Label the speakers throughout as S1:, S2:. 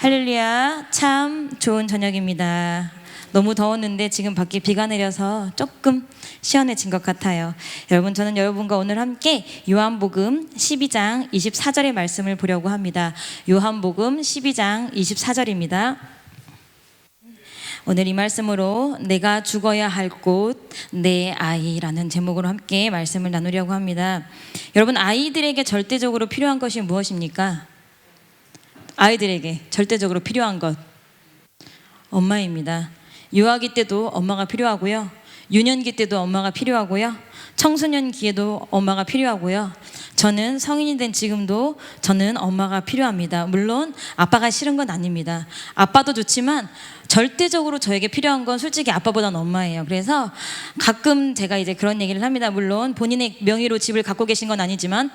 S1: 할렐루야, 참 좋은 저녁입니다. 너무 더웠는데 지금 밖에 비가 내려서 조금 시원해진 것 같아요. 여러분, 저는 여러분과 오늘 함께 요한복음 12장 24절의 말씀을 보려고 합니다. 요한복음 12장 24절입니다. 오늘 이 말씀으로 내가 죽어야 할 곳 내 아이라는 제목으로 함께 말씀을 나누려고 합니다. 여러분, 아이들에게 절대적으로 필요한 것이 무엇입니까? 아이들에게 절대적으로 필요한 것, 엄마입니다. 유아기 때도 엄마가 필요하고요, 유년기 때도 엄마가 필요하고요, 청소년기에도 엄마가 필요하고요, 저는 성인이 된 지금도 저는 엄마가 필요합니다. 물론 아빠가 싫은 건 아닙니다. 아빠도 좋지만 절대적으로 저에게 필요한 건 솔직히 아빠보다는 엄마예요. 그래서 가끔 제가 이제 그런 얘기를 합니다. 물론 본인의 명의로 집을 갖고 계신 건 아니지만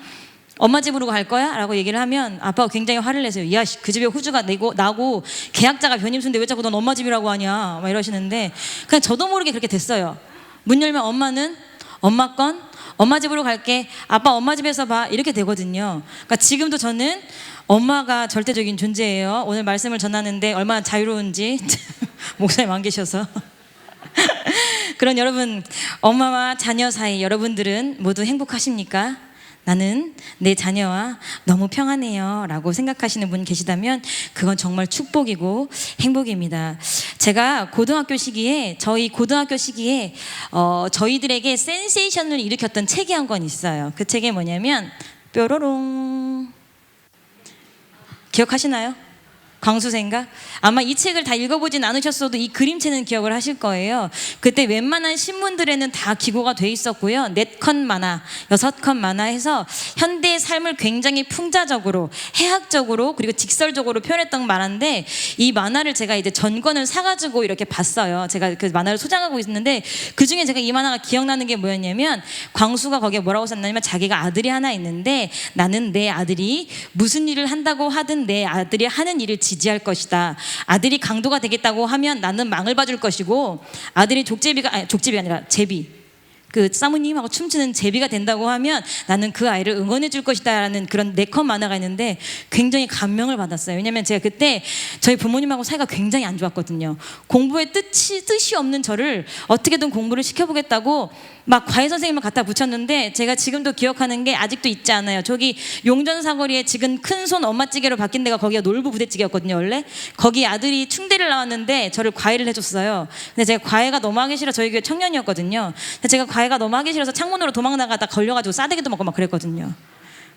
S1: 엄마 집으로 갈 거야? 라고 얘기를 하면 아빠가 굉장히 화를 내세요. 야, 그 집에 후주가 나고 계약자가 변임수인데 왜 자꾸 넌 엄마 집이라고 하냐 막 이러시는데, 그냥 저도 모르게 그렇게 됐어요. 문 열면 엄마는 엄마 건, 엄마 집으로 갈게, 아빠 엄마 집에서 봐, 이렇게 되거든요. 그러니까 지금도 저는 엄마가 절대적인 존재예요. 오늘 말씀을 전하는데 얼마나 자유로운지 목사님 안 계셔서 그런 여러분, 엄마와 자녀 사이 여러분들은 모두 행복하십니까? 나는 내 자녀와 너무 평안해요 라고 생각하시는 분 계시다면 그건 정말 축복이고 행복입니다. 제가 고등학교 시기에 저희들에게 센세이션을 일으켰던 책이 한 권 있어요. 그 책이 뭐냐면 뾰로롱, 기억하시나요? 광수생가? 아마 이 책을 다 읽어보진 않으셨어도 이 그림체는 기억을 하실 거예요. 그때 웬만한 신문들에는 다 기고가 돼 있었고요. 4컷 만화, 6컷 만화 해서 현대의 삶을 굉장히 풍자적으로, 해학적으로, 그리고 직설적으로 표현했던 만화인데, 이 만화를 제가 이제 전권을 사가지고 이렇게 봤어요. 제가 그 만화를 소장하고 있는데 그 중에 제가 이 만화가 기억나는 게 뭐였냐면, 광수가 거기에 뭐라고 썼냐면, 자기가 아들이 하나 있는데 나는 내 아들이 무슨 일을 한다고 하든 내 아들이 하는 일을 지지할 것이다. 아들이 강도가 되겠다고 하면 나는 망을 봐줄 것이고, 아들이 족제비가 아니라 제비, 그 사모님하고 춤추는 제비가 된다고 하면 나는 그 아이를 응원해 줄 것이다 라는 그런 4컷 만화가 있는데 굉장히 감명을 받았어요. 왜냐면 제가 그때 저희 부모님하고 사이가 굉장히 안 좋았거든요. 공부에 뜻이 없는 저를 어떻게든 공부를 시켜보겠다고 막 과외 선생님을 갖다 붙였는데, 제가 지금도 기억하는 게 아직도 있지 않아요. 저기 용전 사거리에 지금 큰손 엄마찌개로 바뀐 데가 거기가 놀부 부대찌개였거든요. 원래 거기 아들이 충대를 나왔는데 저를 과외를 해줬어요. 근데 제가 과외가 너무 하기 싫어, 저희 교회 청년이었거든요. 근데 제가 과외가 너무 하기 싫어서 창문으로 도망나가다 걸려가지고 싸대기도 먹고 막 그랬거든요.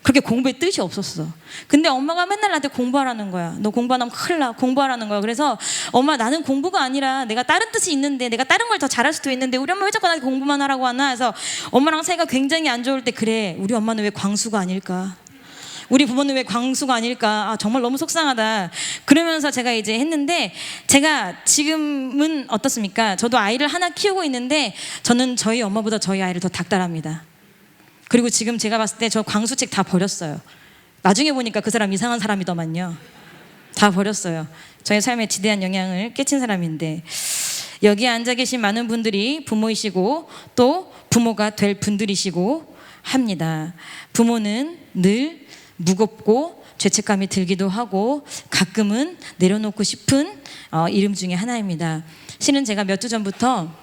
S1: 그렇게 공부에 뜻이 없었어. 근데 엄마가 맨날 나한테 공부하라는 거야. 너 공부 안 하면 큰일 나, 공부하라는 거야. 그래서 엄마, 나는 공부가 아니라 내가 다른 뜻이 있는데, 내가 다른 걸 더 잘할 수도 있는데 우리 엄마 왜 자꾸 나한테 공부만 하라고 하나 해서 엄마랑 사이가 굉장히 안 좋을 때, 그래, 우리 엄마는 왜 광수가 아닐까, 우리 부모는 왜 광수가 아닐까, 정말 너무 속상하다. 그러면서 제가 이제 했는데, 제가 지금은 어떻습니까? 저도 아이를 하나 키우고 있는데 저는 저희 엄마보다 저희 아이를 더 닥달합니다. 그리고 지금 제가 봤을 때 저 광수책 다 버렸어요. 나중에 보니까 그 사람 이상한 사람이더만요. 다 버렸어요. 저의 삶에 지대한 영향을 끼친 사람인데, 여기에 앉아 계신 많은 분들이 부모이시고 또 부모가 될 분들이시고 합니다. 부모는 늘 무겁고 죄책감이 들기도 하고 가끔은 내려놓고 싶은 이름 중에 하나입니다. 실은 제가 몇 주 전부터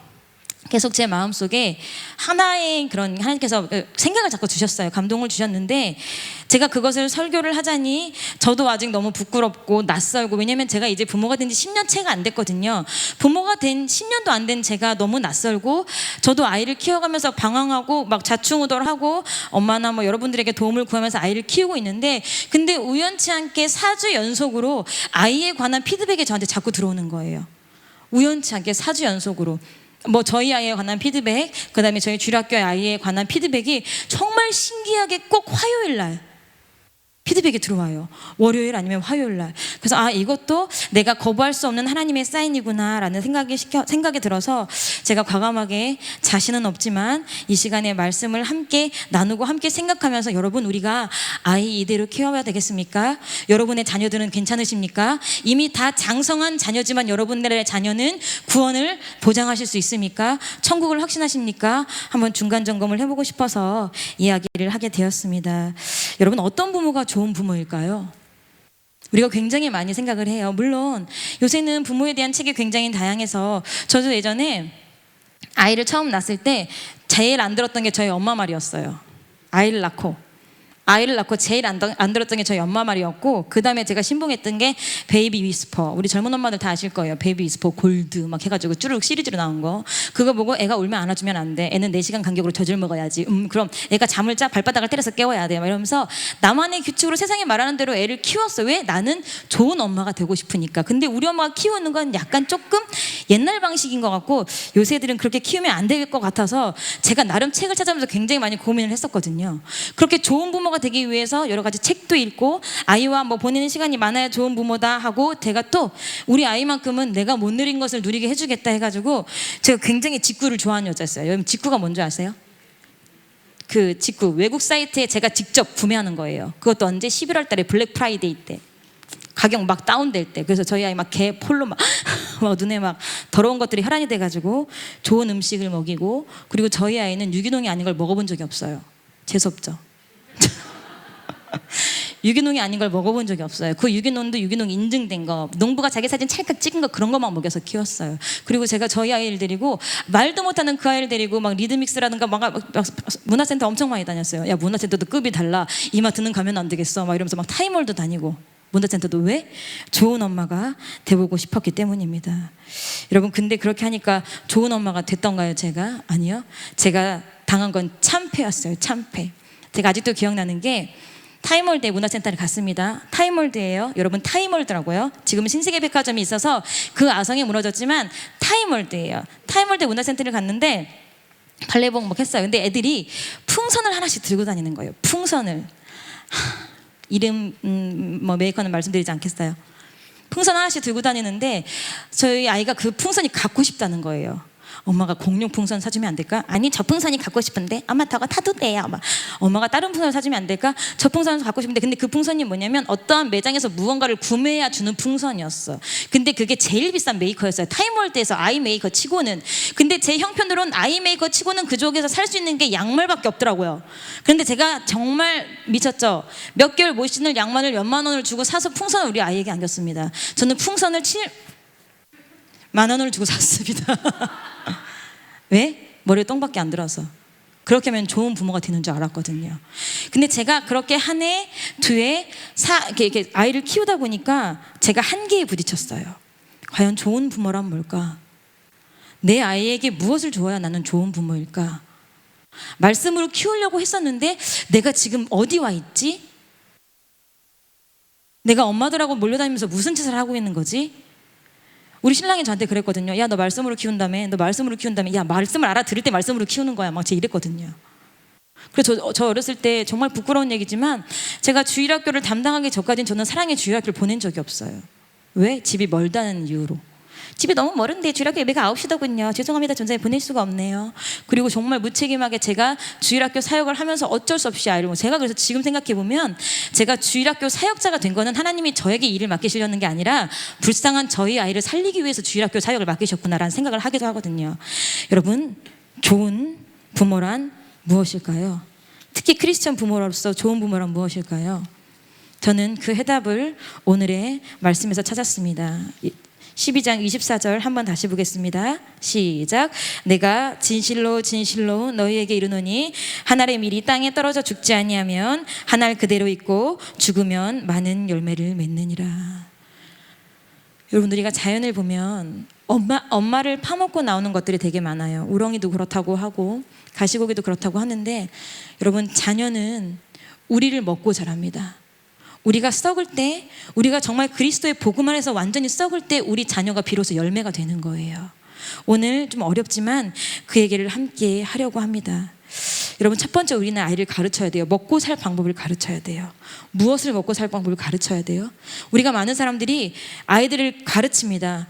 S1: 계속 제 마음속에 하나의 그런, 하나님께서 생각을 자꾸 주셨어요. 감동을 주셨는데, 제가 그것을 설교를 하자니 저도 아직 너무 부끄럽고 낯설고, 왜냐면 제가 이제 부모가 된 지 10년 채가 안 됐거든요. 부모가 된 10년도 안 된 제가 너무 낯설고, 저도 아이를 키워가면서 방황하고 막 좌충우돌하고 엄마나 뭐 여러분들에게 도움을 구하면서 아이를 키우고 있는데, 근데 우연치 않게 4주 연속으로 아이에 관한 피드백이 저한테 자꾸 들어오는 거예요. 우연치 않게 4주 연속으로 뭐 저희 아이에 관한 피드백, 그 다음에 저희 주일학교의 아이에 관한 피드백이 정말 신기하게 꼭 화요일 날 피드백이 들어와요. 월요일 아니면 화요일 날. 그래서 이것도 내가 거부할 수 없는 하나님의 사인이구나 라는 생각이 들어서 제가 과감하게, 자신은 없지만 이 시간에 말씀을 함께 나누고 함께 생각하면서, 여러분, 우리가 아이 이대로 키워야 되겠습니까? 여러분의 자녀들은 괜찮으십니까? 이미 다 장성한 자녀지만 여러분들의 자녀는 구원을 보장하실 수 있습니까? 천국을 확신하십니까? 한번 중간 점검을 해보고 싶어서 이야기를 하게 되었습니다. 여러분, 어떤 부모가 좋은 부모일까요? 우리가 굉장히 많이 생각을 해요. 물론 요새는 부모에 대한 책이 굉장히 다양해서 저도 예전에 아이를 처음 낳았을 때 제일 안 들었던 게 저희 엄마 말이었어요. 아이를 낳고 제일 안 들었던 게 저희 엄마 말이었고, 그 다음에 제가 신봉했던 게 베이비 위스퍼. 우리 젊은 엄마들 다 아실 거예요. 베이비 위스퍼 골드 막 해가지고 쭈르륵 시리즈로 나온 거. 그거 보고 애가 울면 안아주면 안 돼. 애는 4시간 간격으로 젖을 먹어야지. 그럼 애가 잠을 자 발바닥을 때려서 깨워야 돼. 막 이러면서 나만의 규칙으로 세상에 말하는 대로 애를 키웠어. 왜? 나는 좋은 엄마가 되고 싶으니까. 근데 우리 엄마가 키우는 건 약간 조금 옛날 방식인 것 같고, 요새 애들은 그렇게 키우면 안 될 것 같아서 제가 나름 책을 찾아보면서 굉장히 많이 고민을 했었거든요. 그렇게 좋은 부모가 되기 위해서 여러 가지 책도 읽고, 아이와 뭐 보내는 시간이 많아야 좋은 부모다 하고, 제가 또 우리 아이만큼은 내가 못 누린 것을 누리게 해주겠다 해가지고, 제가 굉장히 직구를 좋아하는 여자였어요. 여러분 직구가 뭔지 아세요? 그 직구 외국 사이트에 제가 직접 구매하는 거예요. 그것도 언제? 11월 달에 블랙 프라이데이 때 가격 막 다운될 때. 그래서 저희 아이 막 개 폴로 막 눈에 막 더러운 것들이 혈안이 돼가지고 좋은 음식을 먹이고, 그리고 저희 아이는 유기농이 아닌 걸 먹어본 적이 없어요. 재수없죠? 유기농이 아닌 걸 먹어본 적이 없어요. 그 유기농도 유기농 인증된 거, 농부가 자기 사진 찰칵 찍은 거, 그런 것만 먹여서 키웠어요. 그리고 제가 저희 아이를 데리고, 말도 못하는 그 아이를 데리고 막 리드믹스라든가 막 문화센터 엄청 많이 다녔어요. 야, 문화센터도 급이 달라. 이마트는 가면 안 되겠어. 막 이러면서 막 타임월도 다니고. 문화센터도 왜? 좋은 엄마가 돼보고 싶었기 때문입니다. 여러분, 근데 그렇게 하니까 좋은 엄마가 됐던가요, 제가? 아니요. 제가 당한 건 참패였어요. 참패. 제가 아직도 기억나는 게, 타임월드에 문화센터를 갔습니다. 타임월드예요. 여러분, 타임월드라고요. 지금 신세계 백화점이 있어서 그 아성이 무너졌지만 타임월드예요. 타임월드 문화센터를 갔는데 발레복 막 했어요. 근데 애들이 풍선을 하나씩 들고 다니는 거예요. 풍선을. 이름 뭐 메이커는 말씀드리지 않겠어요. 풍선 하나씩 들고 다니는데 저희 아이가 그 풍선이 갖고 싶다는 거예요. 엄마가 공룡 풍선 사주면 안 될까? 아니, 저 풍선이 갖고 싶은데. 엄마 저거 타도 돼요. 엄마가 다른 풍선을 사주면 안 될까? 저 풍선을 갖고 싶은데. 근데 그 풍선이 뭐냐면 어떠한 매장에서 무언가를 구매해야 주는 풍선이었어. 근데 그게 제일 비싼 메이커였어요. 타임월드에서 아이 메이커 치고는. 근데 제 형편으로는 아이 메이커 치고는 그쪽에서 살 수 있는 게 양말밖에 없더라고요. 그런데 제가 정말 미쳤죠. 몇 개월 못 신을 양말을 몇만 원을 주고 사서 풍선을 우리 아이에게 안겼습니다. 저는 풍선을 7만 원을 주고 샀습니다. 왜? 머리에 똥밖에 안 들어서. 그렇게 하면 좋은 부모가 되는 줄 알았거든요. 근데 제가 그렇게 한 해, 두 해, 이렇게 아이를 키우다 보니까 제가 한계에 부딪혔어요. 과연 좋은 부모란 뭘까? 내 아이에게 무엇을 주어야 나는 좋은 부모일까? 말씀으로 키우려고 했었는데 내가 지금 어디 와 있지? 내가 엄마들하고 몰려다니면서 무슨 짓을 하고 있는 거지? 우리 신랑이 저한테 그랬거든요. 야, 너 말씀으로 키운다며. 너 말씀으로 키운다며. 야, 말씀을 알아들을 때 말씀으로 키우는 거야. 막 제 이랬거든요. 그래서 저 어렸을 때 정말 부끄러운 얘기지만, 제가 주일학교를 담당하기 전까지는 저는 사랑의 주일학교를 보낸 적이 없어요. 왜? 집이 멀다는 이유로. 집이 너무 멀은데 주일학교 예배가 9시더군요. 죄송합니다. 전자에 보낼 수가 없네요. 그리고 정말 무책임하게 제가 주일학교 사역을 하면서 어쩔 수 없이 아이를, 제가 그래서 지금 생각해보면 제가 주일학교 사역자가 된 거는 하나님이 저에게 일을 맡기시려는 게 아니라 불쌍한 저희 아이를 살리기 위해서 주일학교 사역을 맡기셨구나라는 생각을 하기도 하거든요. 여러분, 좋은 부모란 무엇일까요? 특히 크리스천 부모로서 좋은 부모란 무엇일까요? 저는 그 해답을 오늘의 말씀에서 찾았습니다. 12장 24절 한번 다시 보겠습니다. 시작. 내가 진실로 진실로 너희에게 이르노니 한 알의 밀이 땅에 떨어져 죽지 아니하면 한 알 그대로 있고 죽으면 많은 열매를 맺느니라. 여러분, 우리가 자연을 보면 엄마를 파먹고 나오는 것들이 되게 많아요. 우렁이도 그렇다고 하고 가시고기도 그렇다고 하는데, 여러분, 자녀는 우리를 먹고 자랍니다. 우리가 썩을 때, 우리가 정말 그리스도의 복음 안에서 완전히 썩을 때 우리 자녀가 비로소 열매가 되는 거예요. 오늘 좀 어렵지만 그 얘기를 함께 하려고 합니다. 여러분, 첫 번째, 우리는 아이를 가르쳐야 돼요. 먹고 살 방법을 가르쳐야 돼요. 무엇을 먹고 살 방법을 가르쳐야 돼요? 우리가 많은 사람들이 아이들을 가르칩니다.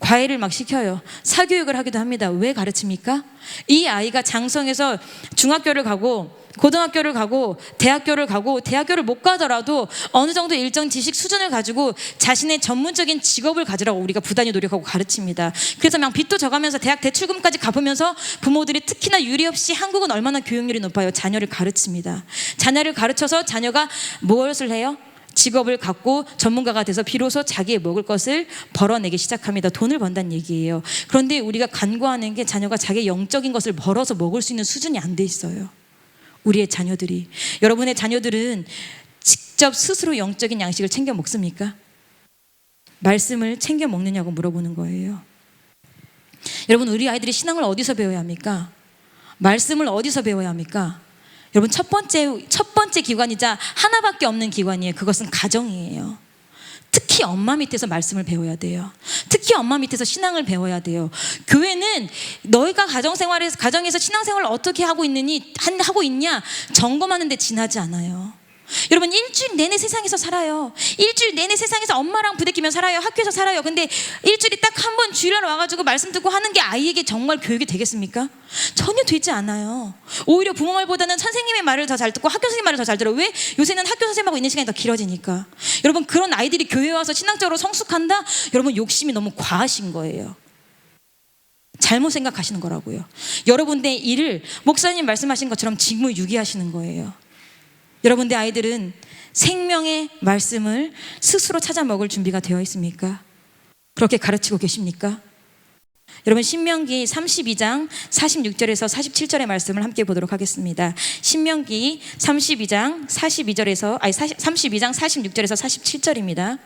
S1: 과외를 막 시켜요. 사교육을 하기도 합니다. 왜 가르칩니까? 이 아이가 장성해서 중학교를 가고 고등학교를 가고 대학교를 가고, 대학교를 못 가더라도 어느 정도 일정 지식 수준을 가지고 자신의 전문적인 직업을 가지라고 우리가 부단히 노력하고 가르칩니다. 그래서 막 빚도 져가면서 대학 대출금까지 갚으면서 부모들이 특히나 유리 없이, 한국은 얼마나 교육률이 높아요. 자녀를 가르칩니다. 자녀를 가르쳐서 자녀가 무엇을 해요? 직업을 갖고 전문가가 돼서 비로소 자기의 먹을 것을 벌어내기 시작합니다. 돈을 번다는 얘기예요. 그런데 우리가 간구하는 게 자녀가 자기의 영적인 것을 벌어서 먹을 수 있는 수준이 안 돼 있어요. 우리의 자녀들이. 여러분의 자녀들은 직접 스스로 영적인 양식을 챙겨 먹습니까? 말씀을 챙겨 먹느냐고 물어보는 거예요. 여러분, 우리 아이들이 신앙을 어디서 배워야 합니까? 말씀을 어디서 배워야 합니까? 여러분, 첫 번째 기관이자 하나밖에 없는 기관이에요. 그것은 가정이에요. 특히 엄마 밑에서 말씀을 배워야 돼요. 특히 엄마 밑에서 신앙을 배워야 돼요. 교회는 너희가 가정에서 신앙생활을 어떻게 하고 있냐 점검하는 데 지나지 않아요. 여러분, 일주일 내내 세상에서 살아요. 일주일 내내 세상에서 엄마랑 부대끼며 살아요. 학교에서 살아요. 근데 일주일에 딱 한 번 주일날 와가지고 말씀 듣고 하는 게 아이에게 정말 교육이 되겠습니까? 전혀 되지 않아요. 오히려 부모 말보다는 선생님의 말을 더 잘 듣고 학교 선생님 말을 더 잘 들어요. 왜? 요새는 학교 선생님하고 있는 시간이 더 길어지니까. 여러분, 그런 아이들이 교회에 와서 신앙적으로 성숙한다? 여러분, 욕심이 너무 과하신 거예요. 잘못 생각하시는 거라고요. 여러분의 일을 목사님 말씀하신 것처럼 직무유기하시는 거예요. 여러분의 아이들은 생명의 말씀을 스스로 찾아 먹을 준비가 되어 있습니까? 그렇게 가르치고 계십니까? 여러분, 신명기 32장 46절에서 47절의 말씀을 함께 보도록 하겠습니다. 신명기 32장 46절에서 47절입니다.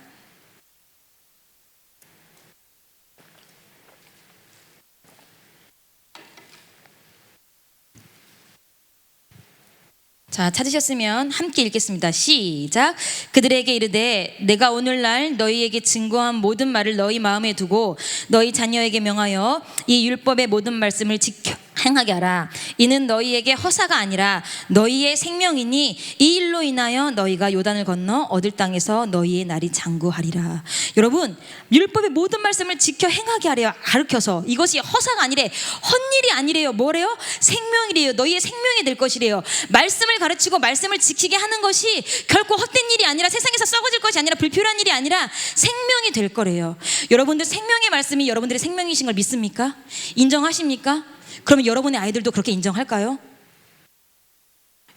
S1: 자, 찾으셨으면 함께 읽겠습니다. 시작. 그들에게 이르되 내가 오늘날 너희에게 증거한 모든 말을 너희 마음에 두고 너희 자녀에게 명하여 이 율법의 모든 말씀을 지켜 행하게 하라. 이는 너희에게 허사가 아니라 너희의 생명이니 이 일로 인하여 너희가 요단을 건너 얻을 땅에서 너희의 날이 장구하리라. 여러분, 율법의 모든 말씀을 지켜 행하게 하래요. 가르쳐서. 이것이 허사가 아니래, 헛일이 아니래요. 뭐래요? 생명이래요. 너희의 생명이 될 것이래요. 말씀을 가르치고 말씀을 지키게 하는 것이 결코 헛된 일이 아니라 세상에서 썩어질 것이 아니라 불필요한 일이 아니라 생명이 될 거래요. 여러분들 생명의 말씀이 여러분들의 생명이신 걸 믿습니까? 인정하십니까? 그러면 여러분의 아이들도 그렇게 인정할까요?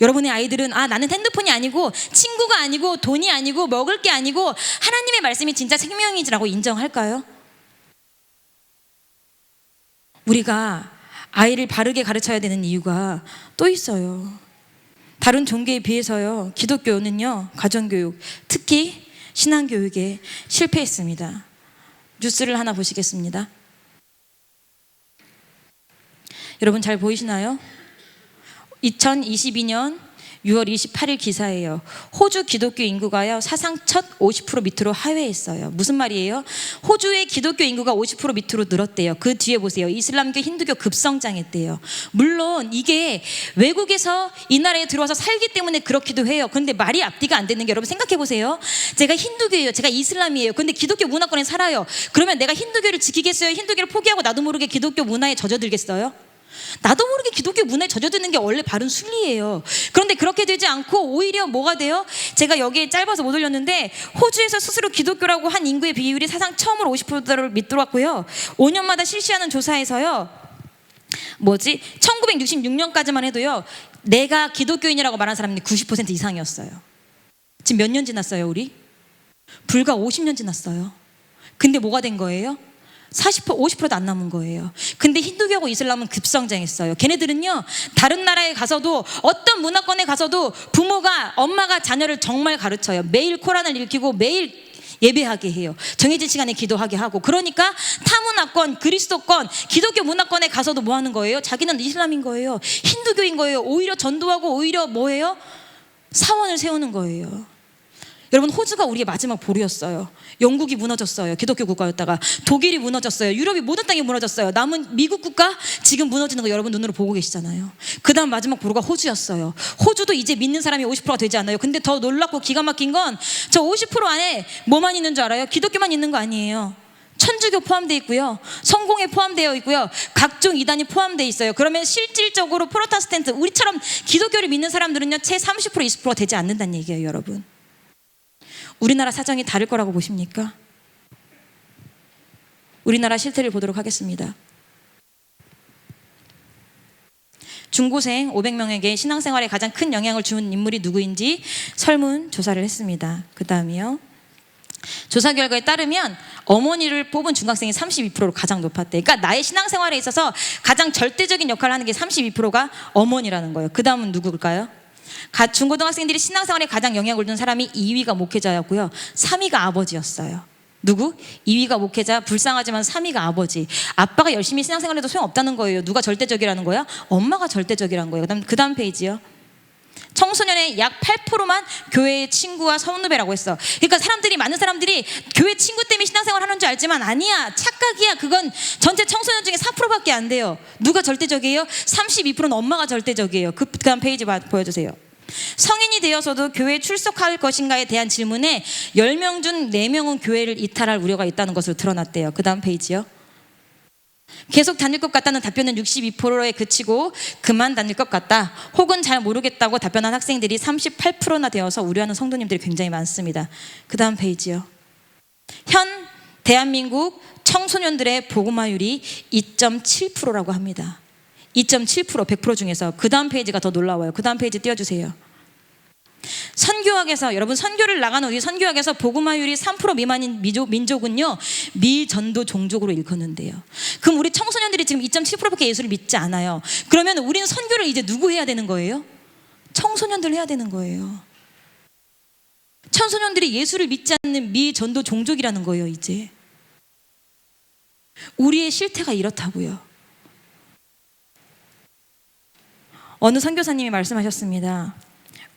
S1: 여러분의 아이들은 나는 핸드폰이 아니고 친구가 아니고 돈이 아니고 먹을 게 아니고 하나님의 말씀이 진짜 생명이라고 인정할까요? 우리가 아이를 바르게 가르쳐야 되는 이유가 또 있어요. 다른 종교에 비해서요, 기독교는요, 가정교육, 특히 신앙교육에 실패했습니다. 뉴스를 하나 보시겠습니다. 여러분, 잘 보이시나요? 2022년 6월 28일 기사예요. 호주 기독교 인구가요, 사상 첫 50% 밑으로 하회했어요. 무슨 말이에요? 호주의 기독교 인구가 50% 밑으로 늘었대요. 그 뒤에 보세요. 이슬람교, 힌두교 급성장했대요. 물론 이게 외국에서 이 나라에 들어와서 살기 때문에 그렇기도 해요. 그런데 말이 앞뒤가 안 되는 게, 여러분 생각해 보세요. 제가 힌두교예요. 제가 이슬람이에요. 근데 기독교 문화권에 살아요. 그러면 내가 힌두교를 지키겠어요? 힌두교를 포기하고 나도 모르게 기독교 문화에 젖어들겠어요? 나도 모르게 기독교 문화에 젖어드는 게 원래 바른 순리예요. 그런데 그렇게 되지 않고 오히려 뭐가 돼요? 제가 여기에 짧아서 못 올렸는데, 호주에서 스스로 기독교라고 한 인구의 비율이 사상 처음으로 50%를 밑들어왔고요. 5년마다 실시하는 조사에서요, 1966년까지만 해도요, 내가 기독교인이라고 말하는 사람이 90% 이상이었어요. 지금 몇 년 지났어요, 우리? 불과 50년 지났어요. 근데 뭐가 된 거예요? 40%, 50%도 안 남은 거예요. 근데 힌두교하고 이슬람은 급성장했어요. 걔네들은요, 다른 나라에 가서도, 어떤 문화권에 가서도 엄마가 자녀를 정말 가르쳐요. 매일 코란을 읽히고 매일 예배하게 해요. 정해진 시간에 기도하게 하고. 그러니까 타문화권, 그리스도권, 기독교 문화권에 가서도 뭐 하는 거예요? 자기는 이슬람인 거예요. 힌두교인 거예요. 오히려 전도하고 오히려 뭐예요? 사원을 세우는 거예요. 여러분, 호주가 우리의 마지막 보루였어요. 영국이 무너졌어요. 기독교 국가였다가. 독일이 무너졌어요. 유럽이 모든 땅이 무너졌어요. 남은 미국 국가 지금 무너지는 거 여러분 눈으로 보고 계시잖아요. 그 다음 마지막 보루가 호주였어요. 호주도 이제 믿는 사람이 50%가 되지 않아요. 근데 더 놀랍고 기가 막힌 건, 저 50% 안에 뭐만 있는 줄 알아요? 기독교만 있는 거 아니에요. 천주교 포함되어 있고요, 성공회 포함되어 있고요, 각종 이단이 포함되어 있어요. 그러면 실질적으로 프로테스탄트, 우리처럼 기독교를 믿는 사람들은요, 채 30%, 20%가 되지 않는다는 얘기예요. 여러분, 우리나라 사정이 다를 거라고 보십니까? 우리나라 실태를 보도록 하겠습니다. 중고생 500명에게 신앙생활에 가장 큰 영향을 준 인물이 누구인지 설문조사를 했습니다. 그 다음이요. 조사 결과에 따르면 어머니를 뽑은 중학생이 32%로 가장 높았대. 그러니까 나의 신앙생활에 있어서 가장 절대적인 역할을 하는 게 32%가 어머니라는 거예요. 그 다음은 누구일까요? 중고등학생들이 신앙생활에 가장 영향을 준 사람이 2위가 목회자였고요. 3위가 아버지였어요. 누구? 2위가 목회자, 불쌍하지만 3위가 아버지. 아빠가 열심히 신앙생활해도 소용없다는 거예요. 누가 절대적이라는 거야? 엄마가 절대적이라는 거예요. 그 다음 페이지요. 청소년의 약 8%만 교회의 친구와 선후배라고 했어. 그러니까 많은 사람들이 교회 친구 때문에 신앙생활 하는 줄 알지만 아니야. 착각이야. 그건 전체 청소년 중에 4%밖에 안 돼요. 누가 절대적이에요? 32%는 엄마가 절대적이에요. 그 다음 페이지 보여주세요. 성인이 되어서도 교회에 출석할 것인가에 대한 질문에 10명 중 4명은 교회를 이탈할 우려가 있다는 것으로 드러났대요. 그 다음 페이지요. 계속 다닐 것 같다는 답변은 62%에 그치고 그만 다닐 것 같다 혹은 잘 모르겠다고 답변한 학생들이 38%나 되어서 우려하는 성도님들이 굉장히 많습니다. 그 다음 페이지요. 현 대한민국 청소년들의 복음화율이 2.7%라고 합니다. 2.7% 100% 중에서. 그 다음 페이지가 더 놀라워요. 그 다음 페이지 띄워주세요. 선교학에서, 여러분 선교를 나가는 우리 선교학에서 복음화율이 3% 미만인 민족은요 미전도 종족으로 일컫는데요. 그럼 우리 청소년들이 지금 2.7%밖에 예수를 믿지 않아요. 그러면 우리는 선교를 이제 누구 해야 되는 거예요? 청소년들 해야 되는 거예요. 청소년들이 예수를 믿지 않는 미전도 종족이라는 거예요. 이제 우리의 실태가 이렇다고요. 어느 선교사님이 말씀하셨습니다.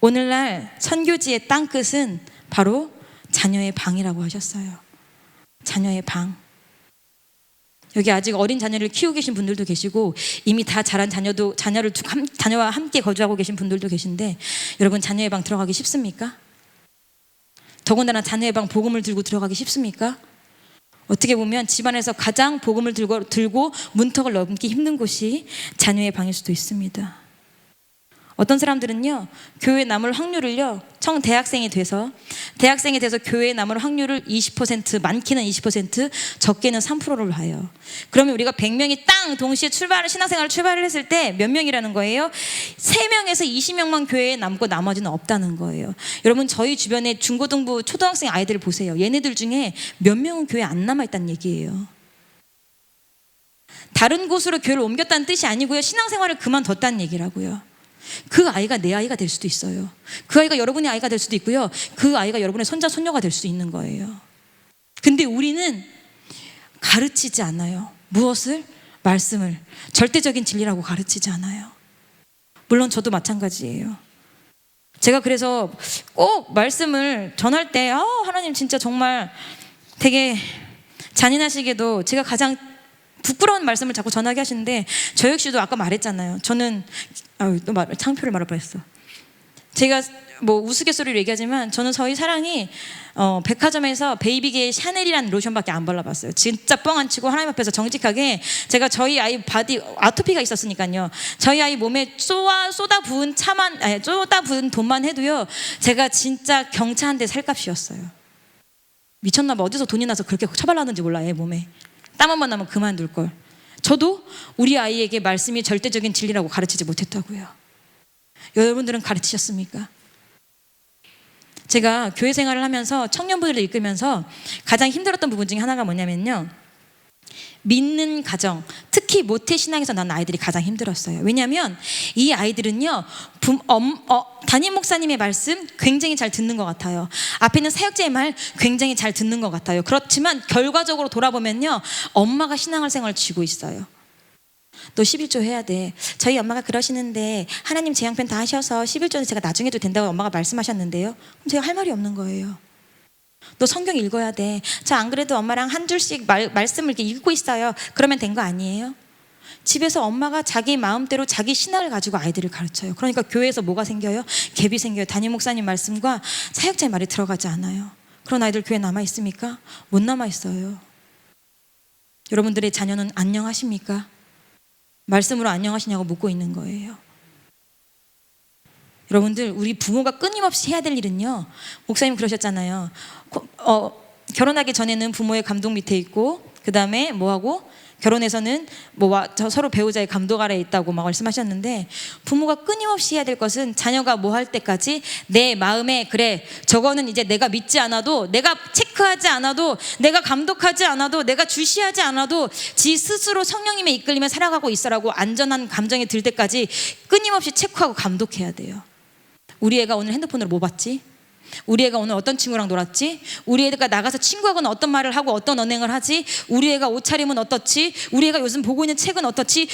S1: 오늘날 선교지의 땅끝은 바로 자녀의 방이라고 하셨어요. 자녀의 방. 여기 아직 어린 자녀를 키우고 계신 분들도 계시고 이미 다 자란 자녀와 함께 거주하고 계신 분들도 계신데 여러분 자녀의 방 들어가기 쉽습니까? 더군다나 자녀의 방 복음을 들고 들어가기 쉽습니까? 어떻게 보면 집안에서 가장 복음을 들고 문턱을 넘기 힘든 곳이 자녀의 방일 수도 있습니다. 어떤 사람들은요 교회에 남을 확률을요 대학생이 돼서 교회에 남을 확률을 20%, 많게는 20%, 적게는 3%를 봐요. 그러면 우리가 100명이 땅 동시에 신앙생활을 출발을 했을 때 몇 명이라는 거예요? 3명에서 20명만 교회에 남고 나머지는 없다는 거예요. 여러분 저희 주변에 중고등부 초등학생 아이들을 보세요. 얘네들 중에 몇 명은 교회에 안 남아있다는 얘기예요. 다른 곳으로 교회를 옮겼다는 뜻이 아니고요 신앙생활을 그만뒀다는 얘기라고요. 그 아이가 내 아이가 될 수도 있어요. 그 아이가 여러분의 아이가 될 수도 있고요. 그 아이가 여러분의 손자, 손녀가 될 수 있는 거예요. 근데 우리는 가르치지 않아요. 무엇을? 말씀을. 절대적인 진리라고 가르치지 않아요. 물론 저도 마찬가지예요. 제가 그래서 꼭 말씀을 전할 때 하나님 진짜 정말 되게 잔인하시게도 제가 가장 부끄러운 말씀을 자꾸 전하게 하시는데 저 역시도 아까 말했잖아요. 저는 또 창표를 말할 뻔했어. 제가 뭐 우스갯소리로 얘기하지만 저는 저희 사랑이 백화점에서 베이비게의 샤넬이라는 로션밖에 안 발라봤어요. 진짜 뻥 안 치고 하나님 앞에서 정직하게 제가 저희 아이 바디 아토피가 있었으니까요. 저희 아이 몸에 쏟아 부은 돈만 해도요. 제가 진짜 경차 한 대 살 값이었어요. 미쳤나 봐. 어디서 돈이 나서 그렇게 처발랐는지 몰라. 애 몸에 땀 한 번 나면 그만둘 걸. 저도 우리 아이에게 말씀이 절대적인 진리라고 가르치지 못했다고요. 여러분들은 가르치셨습니까? 제가 교회 생활을 하면서 청년부들을 이끌면서 가장 힘들었던 부분 중에 하나가 뭐냐면요. 믿는 가정, 특히 모태신앙에서 난 아이들이 가장 힘들었어요. 왜냐하면 이 아이들은요 담임 목사님의 말씀 굉장히 잘 듣는 것 같아요. 앞에 있는 사역자의 말 굉장히 잘 듣는 것 같아요. 그렇지만 결과적으로 돌아보면요 엄마가 신앙생활을 쥐고 있어요. 너 11조 해야 돼. 저희 엄마가 그러시는데 하나님 제 형편 다 하셔서 11조는 제가 나중에 해도 된다고 엄마가 말씀하셨는데요. 그럼 제가 할 말이 없는 거예요. 너 성경 읽어야 돼. 저 안 그래도 엄마랑 한 줄씩 말씀을 이렇게 읽고 있어요. 그러면 된 거 아니에요? 집에서 엄마가 자기 마음대로 자기 신앙을 가지고 아이들을 가르쳐요. 그러니까 교회에서 뭐가 생겨요? 갭이 생겨요. 담임 목사님 말씀과 사역자의 말이 들어가지 않아요. 그런 아이들 교회에 남아있습니까? 못 남아있어요. 여러분들의 자녀는 안녕하십니까? 말씀으로 안녕하시냐고 묻고 있는 거예요. 여러분들 우리 부모가 끊임없이 해야 될 일은요 목사님 그러셨잖아요. 결혼하기 전에는 부모의 감독 밑에 있고 그 다음에 뭐하고 결혼해서는 서로 배우자의 감독 아래에 있다고 막 말씀하셨는데, 부모가 끊임없이 해야 될 것은 자녀가 뭐 할 때까지 내 마음에 그래 저거는 이제 내가 믿지 않아도, 내가 체크하지 않아도, 내가 감독하지 않아도, 내가 주시하지 않아도 지 스스로 성령님의 이끌림에 살아가고 있어라고 안전한 감정이 들 때까지 끊임없이 체크하고 감독해야 돼요. 우리 애가 오늘 핸드폰으로 뭐 봤지? 우리 애가 오늘 어떤 친구랑 놀았지? 우리 애가 나가서 친구하고는 어떤 말을 하고 어떤 언행을 하지? 우리 애가 옷차림은 어떻지? 우리 애가 요즘 보고 있는 책은 어떻지?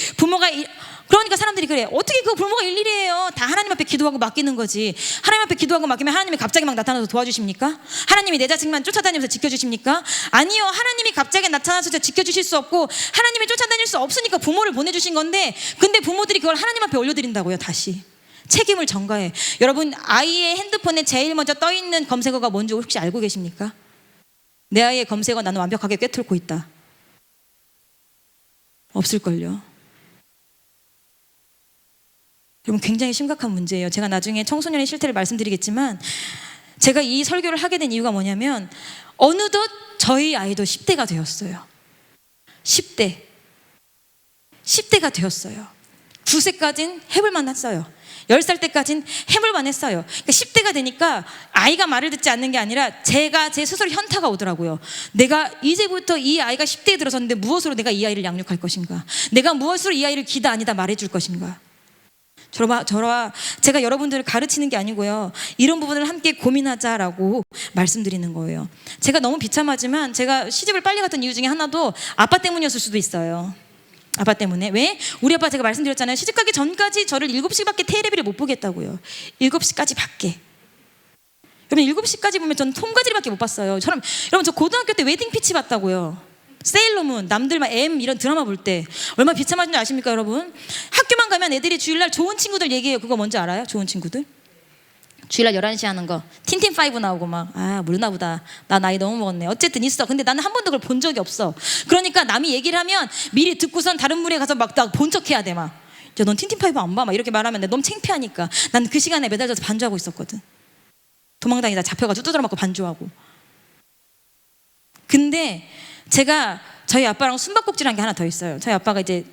S1: 그러니까 사람들이 그래, 어떻게 그 부모가 일일이 해요? 다 하나님 앞에 기도하고 맡기는 거지. 하나님 앞에 기도하고 맡기면 하나님이 갑자기 막 나타나서 도와주십니까? 하나님이 내 자식만 쫓아다니면서 지켜주십니까? 아니요, 하나님이 갑자기 나타나서 지켜주실 수 없고 하나님이 쫓아다닐 수 없으니까 부모를 보내주신 건데, 근데 부모들이 그걸 하나님 앞에 올려드린다고요. 다시 책임을 전가해. 여러분, 아이의 핸드폰에 제일 먼저 떠있는 검색어가 뭔지 혹시 알고 계십니까? 내 아이의 검색어 나는 완벽하게 꿰뚫고 있다. 없을걸요. 여러분, 굉장히 심각한 문제예요. 제가 나중에 청소년의 실태를 말씀드리겠지만, 제가 이 설교를 하게 된 이유가 뭐냐면, 어느덧 저희 아이도 10대가 되었어요. 10대가 되었어요. 9세까지는 해볼만 했어요. 10살 때까지는 해볼만 했어요. 그러니까 10대가 되니까 아이가 말을 듣지 않는 게 아니라 제 스스로 현타가 오더라고요. 내가 이제부터 이 아이가 10대에 들어섰는데 무엇으로 내가 이 아이를 양육할 것인가? 내가 무엇으로 이 아이를 기다 아니다 말해줄 것인가? 저와 제가 여러분들을 가르치는 게 아니고요, 이런 부분을 함께 고민하자라고 말씀드리는 거예요. 제가 너무 비참하지만 제가 시집을 빨리 갔던 이유 중에 하나도 아빠 때문이었을 수도 있어요. 아빠 때문에. 왜? 우리 아빠 제가 말씀드렸잖아요. 시집가기 전까지 저를 7시밖에 테레비를 못 보겠다고요. 7시까지 밖에. 여러분, 7시까지 보면 저는 통과지리밖에 못 봤어요. 여러분, 저 고등학교 때 웨딩 피치 봤다고요. 세일러문, 남들만 M 이런 드라마 볼 때 얼마나 비참한지 아십니까, 여러분? 학교만 가면 애들이 주일날 좋은 친구들 얘기해요. 그거 뭔지 알아요? 좋은 친구들? 주일날 11시 하는 거 틴틴5 나오고 막, 모르나 보다, 나 나이 너무 먹었네. 어쨌든 있어. 근데 나는 한 번도 그걸 본 적이 없어. 그러니까 남이 얘기를 하면 미리 듣고선 다른 무리에 가서 막 본 척해야 돼. 막, 야, 넌 틴틴5 안 봐? 막 이렇게 말하면 너무 창피하니까. 난 그 시간에 매달려서 반주하고 있었거든. 도망다니다 잡혀가지고 두드려 맞고 반주하고. 근데 제가 저희 아빠랑 숨바꼭질한 게 하나 더 있어요. 저희 아빠가 이제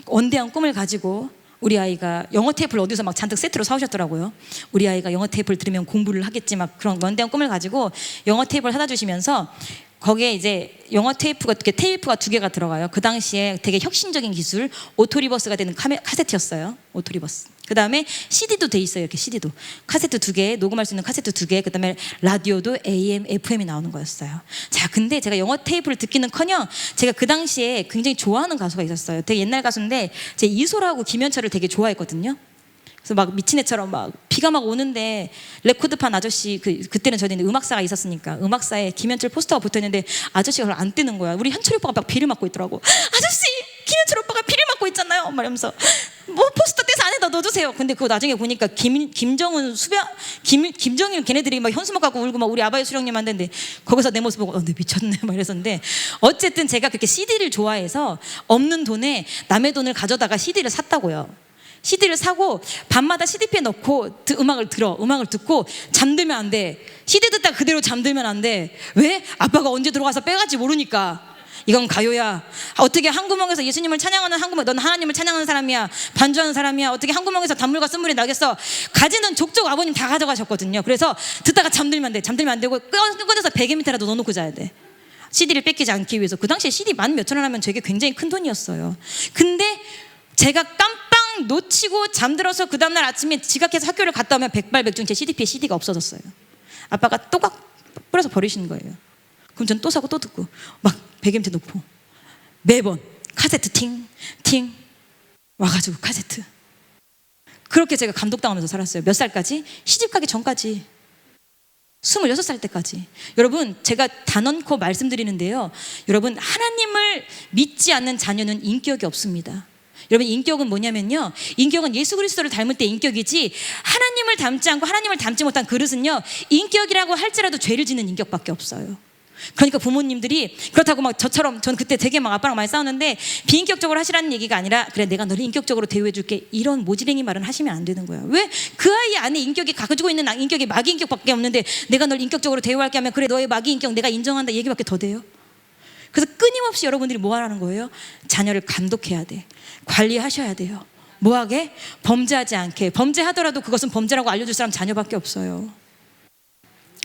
S1: 원대한 꿈을 가지고, 우리 아이가 영어 테이프를 어디서 막 잔뜩 세트로 사오셨더라고요. 우리 아이가 영어 테이프를 들으면 공부를 하겠지, 막 그런 원대한 꿈을 가지고 영어 테이프를 사다 주시면서, 거기에 이제 영어 테이프가 2개가 들어가요. 그 당시에 되게 혁신적인 기술, 오토리버스가 되는 카세트였어요. 오토리버스. 그 다음에 CD도 돼 있어요. 이렇게 CD도. 카세트 2개, 녹음할 수 있는 카세트 2개, 그 다음에 라디오도 AM, FM이 나오는 거였어요. 자, 근데 제가 영어 테이프를 듣기는커녕 제가 그 당시에 굉장히 좋아하는 가수가 있었어요. 되게 옛날 가수인데, 제 이소라하고 김현철을 되게 좋아했거든요. 그래서 막 미친 애처럼 막 비가 막 오는데 레코드판 아저씨, 그때는 저희는 음악사가 있었으니까 음악사에 김현철 포스터가 붙어있는데 아저씨가 그걸 안 뜨는 거야. 우리 현철 오빠가 막 비를 맞고 있더라고. 아저씨, 김현철 오빠가 비를 맞고 있잖아요. 말하면서 뭐 포스터 떼서 안에다 넣어주세요. 근데 그거 나중에 보니까 김정일 걔네들이 막 현수막 갖고 울고 막 우리 아바이 수령님 한다는데, 거기서 내 모습 보고 네, 미쳤네 막 이랬었는데, 어쨌든 제가 그렇게 CD를 좋아해서 없는 돈에 남의 돈을 가져다가 CD를 샀다고요. CD를 사고 밤마다 CDP에 넣고 음악을 듣고 잠들면 안 돼. CD 듣다가 그대로 잠들면 안 돼. 왜? 아빠가 언제 들어가서 빼갈지 모르니까. 이건 가요야. 어떻게 한구멍에서 예수님을 찬양하는 넌 하나님을 찬양하는 사람이야, 반주하는 사람이야. 어떻게 한구멍에서 단물과 쓴물이 나겠어. 가지는 족족 아버님 다 가져가셨거든요. 그래서 듣다가 잠들면 안 돼. 잠들면 안 되고 꺼내서 베개 밑에라도 넣어놓고 자야 돼. CD를 뺏기지 않기 위해서. 그 당시에 CD 10,000원 하면 되게 굉장히 큰 돈이었어요. 근데 제가 깜빵 놓치고 잠들어서 그 다음날 아침에 지각해서 학교를 갔다 오면 백발백중 제 CDP에 CD가 없어졌어요. 아빠가 또각 뿌려서 버리시는 거예요. 그럼 전 또 사고 또 듣고 막 베개 밑에 놓고 매번 카세트 팅 와가지고 카세트. 그렇게 제가 감독당하면서 살았어요. 몇 살까지? 시집가기 전까지. 26살 때까지. 여러분, 제가 단언코 말씀드리는데요, 여러분, 하나님을 믿지 않는 자녀는 인격이 없습니다. 여러분, 인격은 뭐냐면요, 인격은 예수 그리스도를 닮을 때 인격이지, 하나님을 닮지 않고 하나님을 닮지 못한 그릇은요, 인격이라고 할지라도 죄를 짓는 인격밖에 없어요. 그러니까 부모님들이 그렇다고 막 저처럼, 전 그때 되게 막 아빠랑 많이 싸웠는데, 비인격적으로 하시라는 얘기가 아니라, 그래 내가 너를 인격적으로 대우해 줄게, 이런 모지랭이 말은 하시면 안 되는 거예요. 왜? 그 아이 안에 인격이 가지고 있는 인격이 마귀 인격밖에 없는데, 내가 널 인격적으로 대우할게 하면, 그래 너의 마귀 인격 내가 인정한다 얘기밖에 더 돼요? 그래서 끊임없이 여러분들이 뭐 하라는 거예요? 자녀를 감독해야 돼. 관리하셔야 돼요. 뭐하게? 범죄하지 않게. 범죄하더라도 그것은 범죄라고 알려줄 사람 자녀밖에 없어요.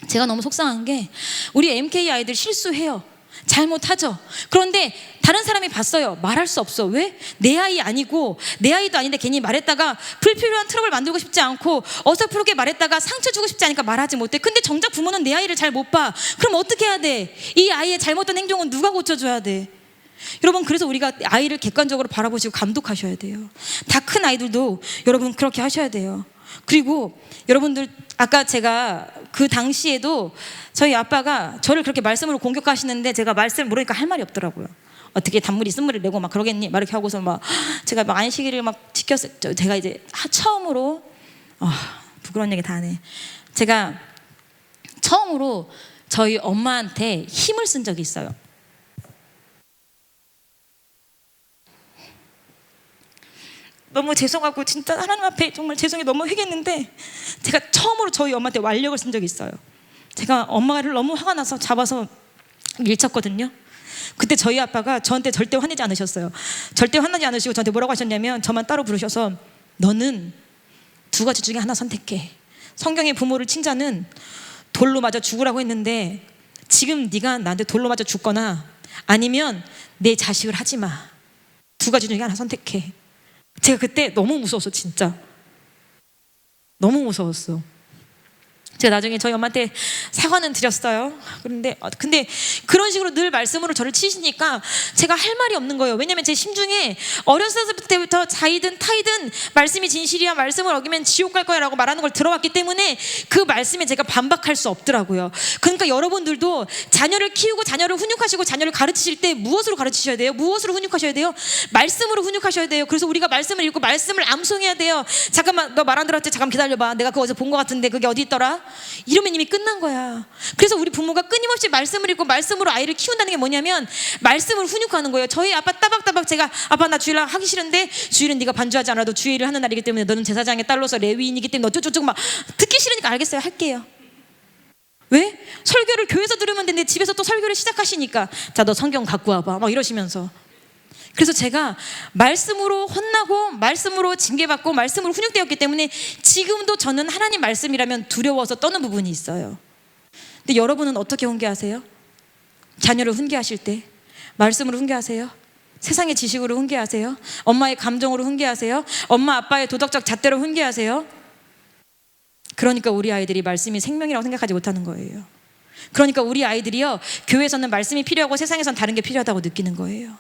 S1: 제가 너무 속상한 게 우리 MK 아이들 실수해요. 잘못하죠. 그런데 다른 사람이 봤어요. 말할 수 없어. 왜? 내 아이 아니고 내 아이도 아닌데 괜히 말했다가 불필요한 트러블 만들고 싶지 않고 어설프게 말했다가 상처 주고 싶지 않으니까 말하지 못해. 근데 정작 부모는 내 아이를 잘 못 봐. 그럼 어떻게 해야 돼? 이 아이의 잘못된 행동은 누가 고쳐줘야 돼? 여러분, 그래서 우리가 아이를 객관적으로 바라보시고 감독하셔야 돼요. 다 큰 아이들도 여러분 그렇게 하셔야 돼요. 그리고 여러분들, 아까 제가 그 당시에도 저희 아빠가 저를 그렇게 말씀으로 공격하시는데 제가 말씀을 모르니까 할 말이 없더라고요. 어떻게 단물이 쓴물을 내고 막 그러겠니? 막 이렇게 하고서 막 제가 막 안식일을 막 지켰어요. 제가 이제 처음으로 부끄러운 얘기 다 하네. 제가 처음으로 저희 엄마한테 힘을 쓴 적이 있어요. 너무 죄송하고 진짜 하나님 앞에 정말 죄송해 너무 회개했는데 제가 처음으로 저희 엄마한테 완력을 쓴 적이 있어요. 제가 엄마를 너무 화가 나서 잡아서 밀쳤거든요. 그때 저희 아빠가 저한테 절대 화내지 않으셨어요. 절대 화나지 않으시고 저한테 뭐라고 하셨냐면, 저만 따로 부르셔서 너는 두 가지 중에 하나 선택해. 성경의 부모를 칭찬은 돌로 맞아 죽으라고 했는데 지금 네가 나한테 돌로 맞아 죽거나 아니면 내 자식을 하지 마. 두 가지 중에 하나 선택해. 제가 그때 너무 무서웠어. 진짜 너무 무서웠어. 제가 나중에 저희 엄마한테 사과는 드렸어요. 근데 그런 식으로 늘 말씀으로 저를 치시니까 제가 할 말이 없는 거예요. 왜냐면 제 심중에 어렸을 때부터 자이든 타이든 말씀이 진실이야, 말씀을 어기면 지옥 갈 거야 라고 말하는 걸 들어왔기 때문에 그 말씀에 제가 반박할 수 없더라고요. 그러니까 여러분들도 자녀를 키우고 자녀를 훈육하시고 자녀를 가르치실 때 무엇으로 가르치셔야 돼요? 무엇으로 훈육하셔야 돼요? 말씀으로 훈육하셔야 돼요. 그래서 우리가 말씀을 읽고 말씀을 암송해야 돼요. 잠깐만, 너 말 안 들었지? 잠깐 기다려봐. 내가 그거 어디서 본 것 같은데 그게 어디 있더라? 이러면 이미 끝난 거야. 그래서 우리 부모가 끊임없이 말씀을 읽고 말씀으로 아이를 키운다는 게 뭐냐면 말씀을 훈육하는 거예요. 저희 아빠 따박따박 제가 아빠 나 주일날 하기 싫은데 주일은 네가 반주하지 않아도 주일을 하는 날이기 때문에 너는 제사장의 딸로서 레위인이기 때문에 어쩌고저쩌고 막 듣기 싫으니까 알겠어요, 할게요. 왜? 설교를 교회에서 들으면 되는데 집에서 또 설교를 시작하시니까 자, 너 성경 갖고 와봐 막 이러시면서. 그래서 제가 말씀으로 혼나고 말씀으로 징계받고 말씀으로 훈육되었기 때문에 지금도 저는 하나님 말씀이라면 두려워서 떠는 부분이 있어요. 근데 여러분은 어떻게 훈계하세요? 자녀를 훈계하실 때 말씀으로 훈계하세요? 세상의 지식으로 훈계하세요? 엄마의 감정으로 훈계하세요? 엄마 아빠의 도덕적 잣대로 훈계하세요? 그러니까 우리 아이들이 말씀이 생명이라고 생각하지 못하는 거예요. 그러니까 우리 아이들이요, 교회에서는 말씀이 필요하고 세상에선 다른 게 필요하다고 느끼는 거예요.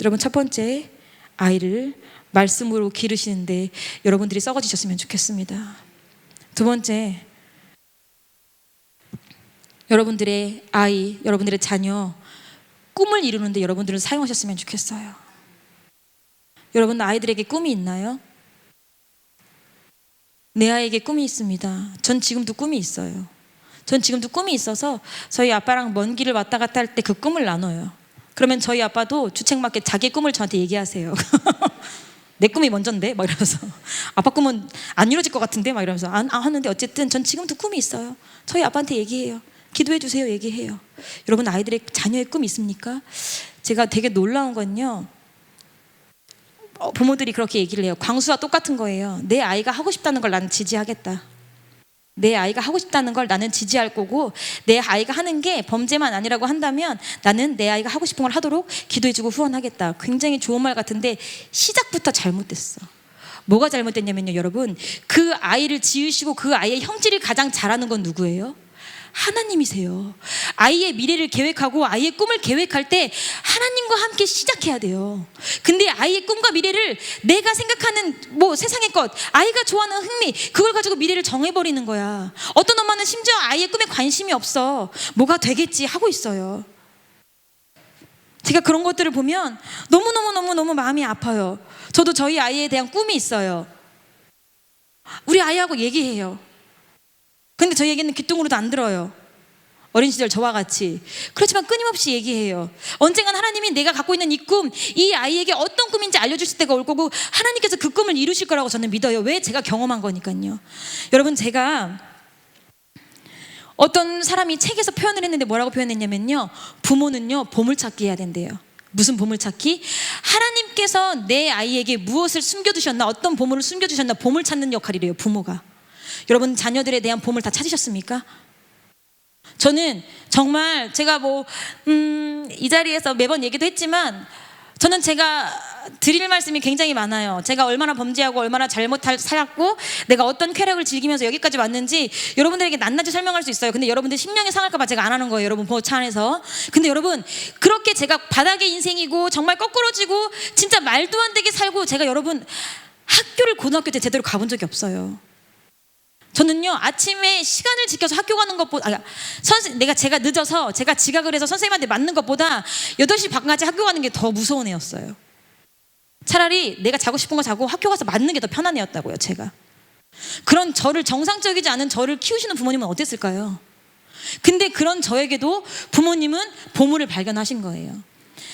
S1: 여러분, 첫 번째, 아이를 말씀으로 기르시는데 여러분들이 썩어지셨으면 좋겠습니다. 두 번째, 여러분들의 아이, 여러분들의 자녀 꿈을 이루는데 여러분들은 사용하셨으면 좋겠어요. 여러분, 아이들에게 꿈이 있나요? 내 아이에게 꿈이 있습니다. 전 지금도 꿈이 있어요. 전 지금도 꿈이 있어서 저희 아빠랑 먼 길을 왔다 갔다 할 때 그 꿈을 나눠요. 그러면 저희 아빠도 주책맞게 자기의 꿈을 저한테 얘기하세요. 내 꿈이 먼저인데? 막 이러면서 아빠 꿈은 안 이루어질 것 같은데? 막 이러면서 안 하는데 어쨌든 전 지금도 꿈이 있어요. 저희 아빠한테 얘기해요. 기도해 주세요. 얘기해요. 여러분, 아이들의 자녀의 꿈이 있습니까? 제가 되게 놀라운 건요, 부모들이 그렇게 얘기를 해요. 광수와 똑같은 거예요. 내 아이가 하고 싶다는 걸 나는 지지하겠다. 내 아이가 하고 싶다는 걸 나는 지지할 거고, 내 아이가 하는 게 범죄만 아니라고 한다면 나는 내 아이가 하고 싶은 걸 하도록 기도해주고 후원하겠다. 굉장히 좋은 말 같은데 시작부터 잘못됐어. 뭐가 잘못됐냐면요, 여러분, 그 아이를 지으시고 그 아이의 형질을 가장 잘하는 건 누구예요? 하나님이세요. 아이의 미래를 계획하고 아이의 꿈을 계획할 때 하나님과 함께 시작해야 돼요. 근데 아이의 꿈과 미래를 내가 생각하는 세상의 것, 아이가 좋아하는 흥미, 그걸 가지고 미래를 정해버리는 거야. 어떤 엄마는 심지어 아이의 꿈에 관심이 없어. 뭐가 되겠지 하고 있어요. 제가 그런 것들을 보면 너무너무 마음이 아파요. 저도 저희 아이에 대한 꿈이 있어요. 우리 아이하고 얘기해요. 근데 저희 얘기는 귓등으로도 안 들어요. 어린 시절 저와 같이. 그렇지만 끊임없이 얘기해요. 언젠간 하나님이 내가 갖고 있는 이 꿈, 이 아이에게 어떤 꿈인지 알려주실 때가 올 거고 하나님께서 그 꿈을 이루실 거라고 저는 믿어요. 왜? 제가 경험한 거니까요. 여러분, 제가 어떤 사람이 책에서 표현을 했는데 뭐라고 표현했냐면요, 부모는요 보물찾기 해야 된대요. 무슨 보물찾기? 하나님께서 내 아이에게 무엇을 숨겨두셨나, 어떤 보물을 숨겨두셨나 보물 찾는 역할이래요, 부모가. 여러분 자녀들에 대한 보물 다 찾으셨습니까? 저는 정말 제가 이 자리에서 매번 얘기도 했지만, 저는 제가 드릴 말씀이 굉장히 많아요. 제가 얼마나 범죄하고 얼마나 살았고 내가 어떤 쾌락을 즐기면서 여기까지 왔는지 여러분들에게 낱낱이 설명할 수 있어요. 근데 여러분들 심령이 상할까 봐 제가 안 하는 거예요, 여러분 차 안에서. 근데 여러분, 그렇게 제가 바닥의 인생이고 정말 거꾸러지고 진짜 말도 안 되게 살고, 제가 여러분 학교를 고등학교 때 제대로 가본 적이 없어요. 저는요 아침에 시간을 지켜서 학교 가는 것보다 제가 늦어서 제가 지각을 해서 선생님한테 맞는 것보다 8시 반까지 학교 가는 게 더 무서운 애였어요. 차라리 내가 자고 싶은 거 자고 학교 가서 맞는 게 더 편한 애였다고요, 제가. 그런 저를, 정상적이지 않은 저를 키우시는 부모님은 어땠을까요? 근데 그런 저에게도 부모님은 보물을 발견하신 거예요.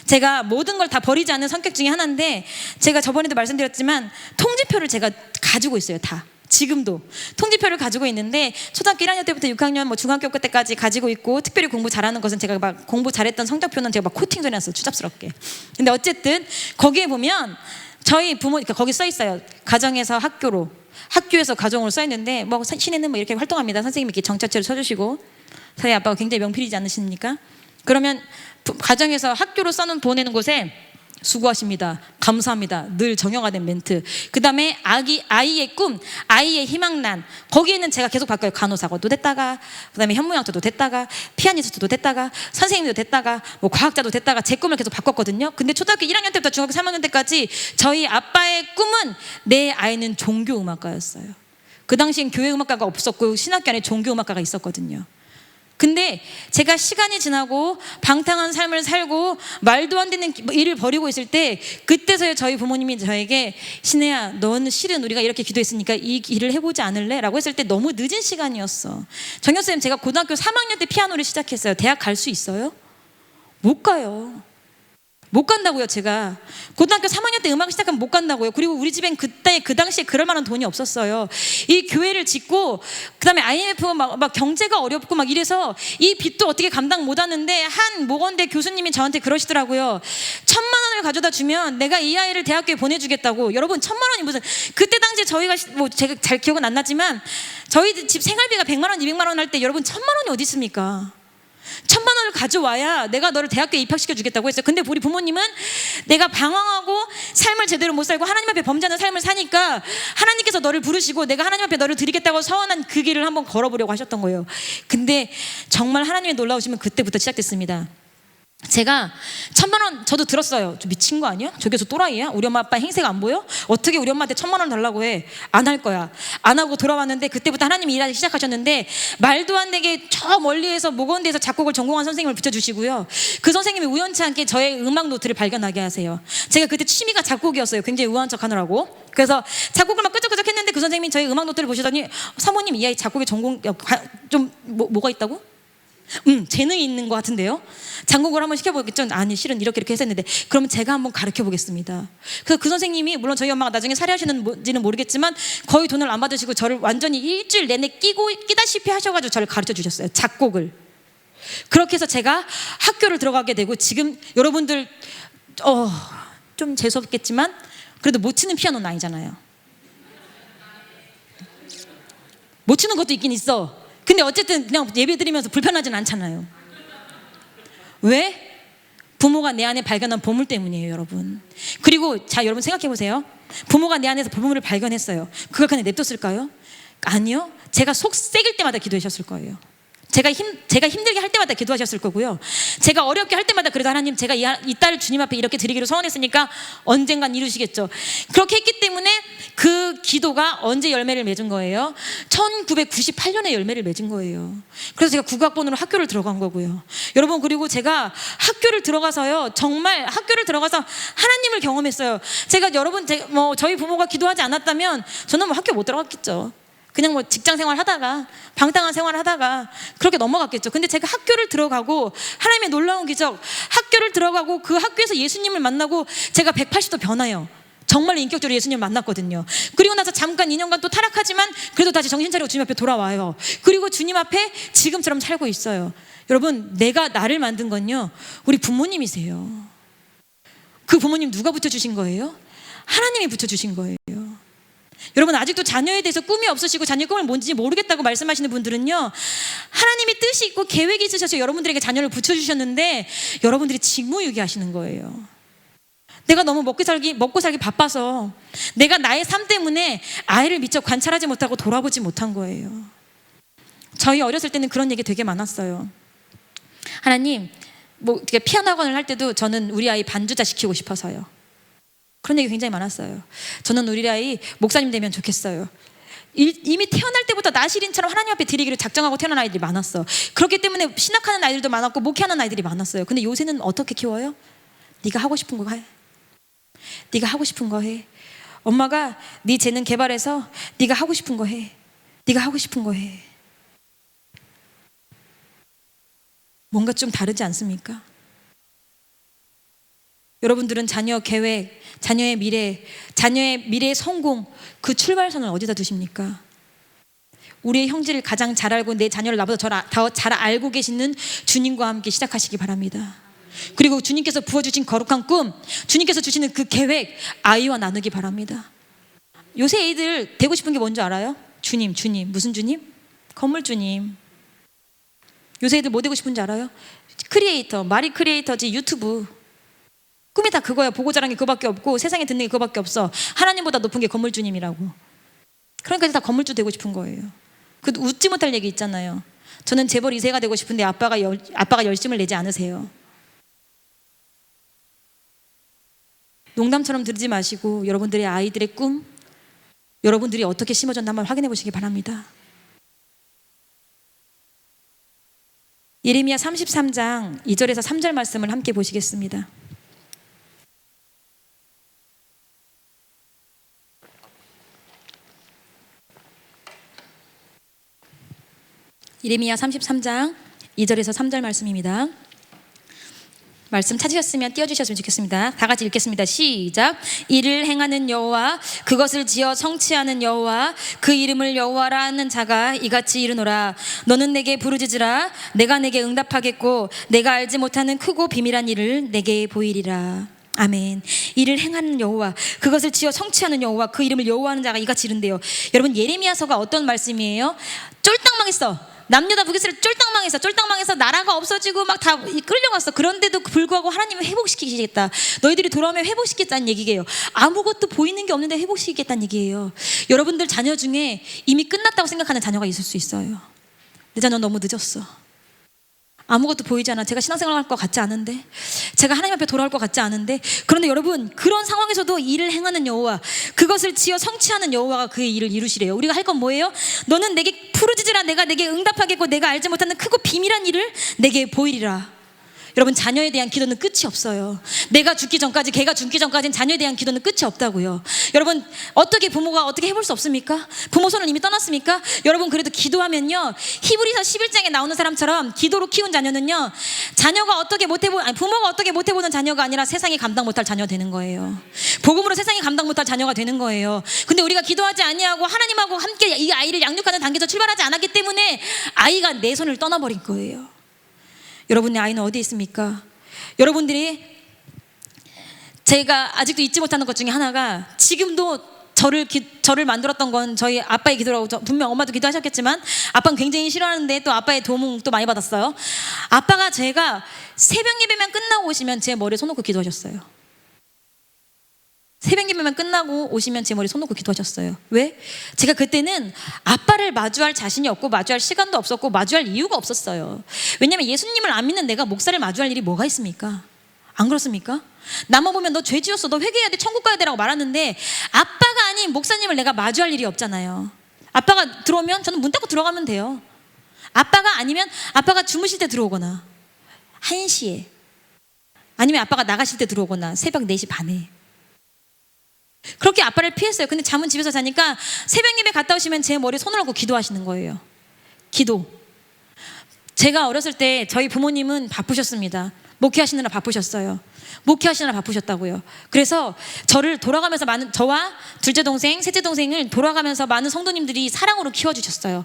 S1: 제가 모든 걸 다 버리지 않는 성격 중에 하나인데, 제가 저번에도 말씀드렸지만 통지표를 제가 가지고 있어요. 다. 지금도 통지표를 가지고 있는데, 초등학교 1학년 때부터 6학년 중학교 때까지 가지고 있고, 특별히 공부 잘하는 것은 제가 막 공부 잘했던 성적표는 제가 막 코팅 전해놨어요, 추잡스럽게. 근데 어쨌든 거기에 보면 저희 부모, 그러니까 거기 써 있어요. 가정에서 학교로, 학교에서 가정으로 써 있는데, 시내는 이렇게 활동합니다. 선생님이 이렇게 정자체를 쳐주시고, 저희 아빠가 굉장히 명필이지 않으십니까? 그러면 가정에서 학교로 써는 보내는 곳에 수고하십니다, 감사합니다, 늘 정형화된 멘트. 그 다음에 아이의 꿈, 아이의 희망란, 거기에는 제가 계속 바꿔요. 간호사도 됐다가, 그 다음에 현모양처도 됐다가, 피아니스트도 됐다가, 선생님도 됐다가, 과학자도 됐다가, 제 꿈을 계속 바꿨거든요. 근데 초등학교 1학년 때부터 중학교 3학년 때까지 저희 아빠의 꿈은 내 아이는 종교음악가였어요. 그 당시엔 교회음악가가 없었고 신학교 안에 종교음악가가 있었거든요. 근데 제가 시간이 지나고 방탕한 삶을 살고 말도 안 되는 일을 벌이고 있을 때, 그때서야 저희 부모님이 저에게, 신혜야, 너는 실은 우리가 이렇게 기도했으니까 이 일을 해보지 않을래? 라고 했을 때 너무 늦은 시간이었어. 정혁쌤, 제가 고등학교 3학년 때 피아노를 시작했어요. 대학 갈 수 있어요? 못 가요. 못 간다고요. 제가 고등학교 3학년 때 음악 시작하면 못 간다고요. 그리고 우리 집엔 그때 그 당시에 그럴 만한 돈이 없었어요. 이 교회를 짓고 그다음에 IMF 막 경제가 어렵고 막 이래서 이 빚도 어떻게 감당 못 하는데, 한 모건대 교수님이 저한테 그러시더라고요. 1,000만 원을 가져다 주면 내가 이 아이를 대학교에 보내주겠다고. 여러분 1,000만 원이 무슨, 그때 당시에 저희가 제가 잘 기억은 안 나지만 저희 집 생활비가 100만 원 200만 원 할 때 여러분 1,000만 원이 어디 있습니까? 1,000만 원을 가져와야 내가 너를 대학교에 입학시켜 주겠다고 했어요. 근데 우리 부모님은 내가 방황하고 삶을 제대로 못 살고 하나님 앞에 범죄하는 삶을 사니까 하나님께서 너를 부르시고 내가 하나님 앞에 너를 드리겠다고 서원한 그 길을 한번 걸어보려고 하셨던 거예요. 근데 정말 하나님의 놀라우시면 그때부터 시작됐습니다. 제가 1,000만 원 저도 들었어요. 저 미친 거 아니야? 저기서 또라이야? 우리 엄마 아빠 행세가 안 보여? 어떻게 우리 엄마한테 1,000만 원 달라고 해? 안 할 거야. 안 하고 돌아왔는데, 그때부터 하나님이 일하기 시작하셨는데, 말도 안 되게 저 멀리에서 모건대에서 작곡을 전공한 선생님을 붙여주시고요. 그 선생님이 우연치 않게 저의 음악 노트를 발견하게 하세요. 제가 그때 취미가 작곡이었어요. 굉장히 우아한 척 하느라고. 그래서 작곡을 막 끄적끄적 했는데 그 선생님이 저희 음악 노트를 보시더니, 사모님 이 아이 작곡에 전공 좀 뭐가 있다고? 재능이 있는 것 같은데요. 작곡을 한번 시켜보겠죠. 아니 실은 이렇게 했었는데, 그러면 제가 한번 가르쳐 보겠습니다. 그래서 그 선생님이, 물론 저희 엄마가 나중에 살해하시는지는 모르겠지만 거의 돈을 안 받으시고 저를 완전히 일주일 내내 끼다시피 하셔가지고 저를 가르쳐 주셨어요, 작곡을. 그렇게 해서 제가 학교를 들어가게 되고, 지금 여러분들 좀 재수없겠지만 그래도 못 치는 피아노는 아니잖아요. 못 치는 것도 있긴 있어. 근데 어쨌든 그냥 예배 드리면서 불편하진 않잖아요. 왜? 부모가 내 안에 발견한 보물 때문이에요, 여러분. 그리고 자, 여러분 생각해 보세요. 부모가 내 안에서 보물을 발견했어요. 그걸 그냥 냅뒀을까요? 아니요. 제가 속 새길 때마다 기도하셨을 거예요. 제가 힘들게 할 때마다 기도하셨을 거고요. 제가 어렵게 할 때마다, 그래도 하나님, 제가 이 딸을 주님 앞에 이렇게 드리기로 서원했으니까 언젠간 이루시겠죠. 그렇게 했기 때문에 그 기도가 언제 열매를 맺은 거예요? 1998년에 열매를 맺은 거예요. 그래서 제가 국악본으로 학교를 들어간 거고요. 여러분, 그리고 제가 학교를 들어가서요, 정말 학교를 들어가서 하나님을 경험했어요. 제가 저희 부모가 기도하지 않았다면 저는 학교 못 들어갔겠죠. 그냥 직장 생활 하다가, 방탕한 생활 하다가 그렇게 넘어갔겠죠. 근데 제가 학교를 들어가고, 하나님의 놀라운 기적, 학교를 들어가고 그 학교에서 예수님을 만나고 제가 180도 변해요. 정말 인격적으로 예수님을 만났거든요. 그리고 나서 잠깐 2년간 또 타락하지만 그래도 다시 정신 차리고 주님 앞에 돌아와요. 그리고 주님 앞에 지금처럼 살고 있어요. 여러분, 내가 나를 만든 건요, 우리 부모님이세요. 그 부모님 누가 붙여주신 거예요? 하나님이 붙여주신 거예요. 여러분, 아직도 자녀에 대해서 꿈이 없으시고 자녀의 꿈을 뭔지 모르겠다고 말씀하시는 분들은요, 하나님이 뜻이 있고 계획이 있으셔서 여러분들에게 자녀를 붙여주셨는데 여러분들이 직무유기하시는 거예요. 내가 너무 먹고 살기 바빠서 내가 나의 삶 때문에 아이를 미처 관찰하지 못하고 돌아보지 못한 거예요. 저희 어렸을 때는 그런 얘기 되게 많았어요. 하나님, 피아노 학원을 할 때도 저는 우리 아이 반주자 시키고 싶어서요. 그런 얘기 굉장히 많았어요. 저는 우리 아이 목사님 되면 좋겠어요. 이미 태어날 때부터 나시린처럼 하나님 앞에 드리기를 작정하고 태어난 아이들이 많았어. 그렇기 때문에 신학하는 아이들도 많았고 목회하는 아이들이 많았어요. 근데 요새는 어떻게 키워요? 네가 하고 싶은 거 해. 네가 하고 싶은 거 해. 엄마가 네 재능 개발해서 네가 하고 싶은 거 해. 네가 하고 싶은 거 해. 뭔가 좀 다르지 않습니까? 여러분들은 자녀 계획, 자녀의 미래의 성공, 그 출발선을 어디다 두십니까? 우리의 형제를 가장 잘 알고 내 자녀를 나보다 더 잘 알고 계시는 주님과 함께 시작하시기 바랍니다. 그리고 주님께서 부어주신 거룩한 꿈, 주님께서 주시는 그 계획, 아이와 나누기 바랍니다. 요새 애들 되고 싶은 게 뭔지 알아요? 주님. 무슨 주님? 건물 주님. 요새 애들 뭐 되고 싶은지 알아요? 크리에이터, 마리 크리에이터지, 유튜브. 꿈이 다 그거야. 보고 자란 게 그거밖에 없고 세상에 듣는 게 그거밖에 없어. 하나님보다 높은 게 건물주님이라고. 그러니까 다 건물주 되고 싶은 거예요. 그 웃지 못할 얘기 있잖아요. 저는 재벌 2세가 되고 싶은데 아빠가 열심을 내지 않으세요. 농담처럼 들지 마시고 여러분들의 아이들의 꿈, 여러분들이 어떻게 심어졌나 한번 확인해 보시기 바랍니다. 예레미야 33장 2절에서 3절 말씀을 함께 보시겠습니다. 예레미야 33장 2절에서 3절 말씀입니다. 말씀 찾으셨으면 띄워주셨으면 좋겠습니다. 다 같이 읽겠습니다. 시작. 이를 행하는 여호와, 그것을 지어 성취하는 여호와, 그 이름을 여호와라 하는 자가 이같이 이르노라. 너는 내게 부르짖으라. 내가 내게 응답하겠고 내가 알지 못하는 크고 비밀한 일을 내게 보이리라. 아멘. 이를 행하는 여호와, 그것을 지어 성취하는 여호와, 그 이름을 여호와하는 자가 이같이 이른대요. 여러분, 예레미야서가 어떤 말씀이에요? 쫄딱 망했어. 남유다 북이스라엘 쫄딱 망해서 나라가 없어지고 막 다 끌려갔어. 그런데도 불구하고 하나님은 회복시키시겠다. 너희들이 돌아오면 회복시키겠다는 얘기예요. 아무것도 보이는 게 없는데 회복시키겠다는 얘기예요. 여러분들 자녀 중에 이미 끝났다고 생각하는 자녀가 있을 수 있어요. 내 자녀 너무 늦었어. 아무것도 보이지 않아. 제가 신앙생활 할 것 같지 않은데, 제가 하나님 앞에 돌아올 것 같지 않은데. 그런데 여러분, 그런 상황에서도 일을 행하는 여호와, 그것을 지어 성취하는 여호와가 그의 일을 이루시래요. 우리가 할 건 뭐예요? 너는 내게 부르짖으라. 내가 내게 응답하겠고 내가 알지 못하는 크고 비밀한 일을 내게 보이리라. 여러분, 자녀에 대한 기도는 끝이 없어요. 내가 죽기 전까지, 걔가 죽기 전까지는 자녀에 대한 기도는 끝이 없다고요. 여러분, 부모가 어떻게 해볼 수 없습니까? 부모 손은 이미 떠났습니까? 여러분, 그래도 기도하면요, 히브리서 11장에 나오는 사람처럼 기도로 키운 자녀는요, 부모가 어떻게 못해보는 자녀가 아니라 세상이 감당 못할 자녀가 되는 거예요. 복음으로 세상이 감당 못할 자녀가 되는 거예요. 근데 우리가 기도하지 아니하고 하나님하고 함께 이 아이를 양육하는 단계에서 출발하지 않았기 때문에 아이가 내 손을 떠나버린 거예요. 여러분의 아이는 어디 있습니까? 여러분들이, 제가 아직도 잊지 못하는 것 중에 하나가, 지금도 저를 만들었던 건 저희 아빠의 기도라고, 분명 엄마도 기도하셨겠지만 아빠는 굉장히 싫어하는데 또 아빠의 도움 또 많이 받았어요. 아빠가 제가 새벽 예배만 끝나고 오시면 제 머리에 손 놓고 기도하셨어요. 새벽 예배만 끝나고 오시면 제 머리에 손 놓고 기도하셨어요. 왜? 제가 그때는 아빠를 마주할 자신이 없고 마주할 시간도 없었고 마주할 이유가 없었어요. 왜냐면 예수님을 안 믿는 내가 목사를 마주할 일이 뭐가 있습니까? 안 그렇습니까? 나만 보면 너 죄 지었어, 너 회개해야 돼, 천국 가야 되라고 말하는데, 아빠가 아닌 목사님을 내가 마주할 일이 없잖아요. 아빠가 들어오면 저는 문 닫고 들어가면 돼요. 아빠가 아니면 아빠가 주무실 때 들어오거나 1시에, 아니면 아빠가 나가실 때 들어오거나 새벽 4시 반에. 그렇게 아빠를 피했어요. 근데 잠은 집에서 자니까 새벽 예배 갔다 오시면 제 머리에 손을 얹고 기도하시는 거예요. 기도. 제가 어렸을 때 저희 부모님은 바쁘셨습니다. 목회하시느라 바쁘셨어요. 목회하시느라 바쁘셨다고요. 그래서 저를 돌아가면서 저와 둘째 동생, 셋째 동생을 돌아가면서 많은 성도님들이 사랑으로 키워주셨어요.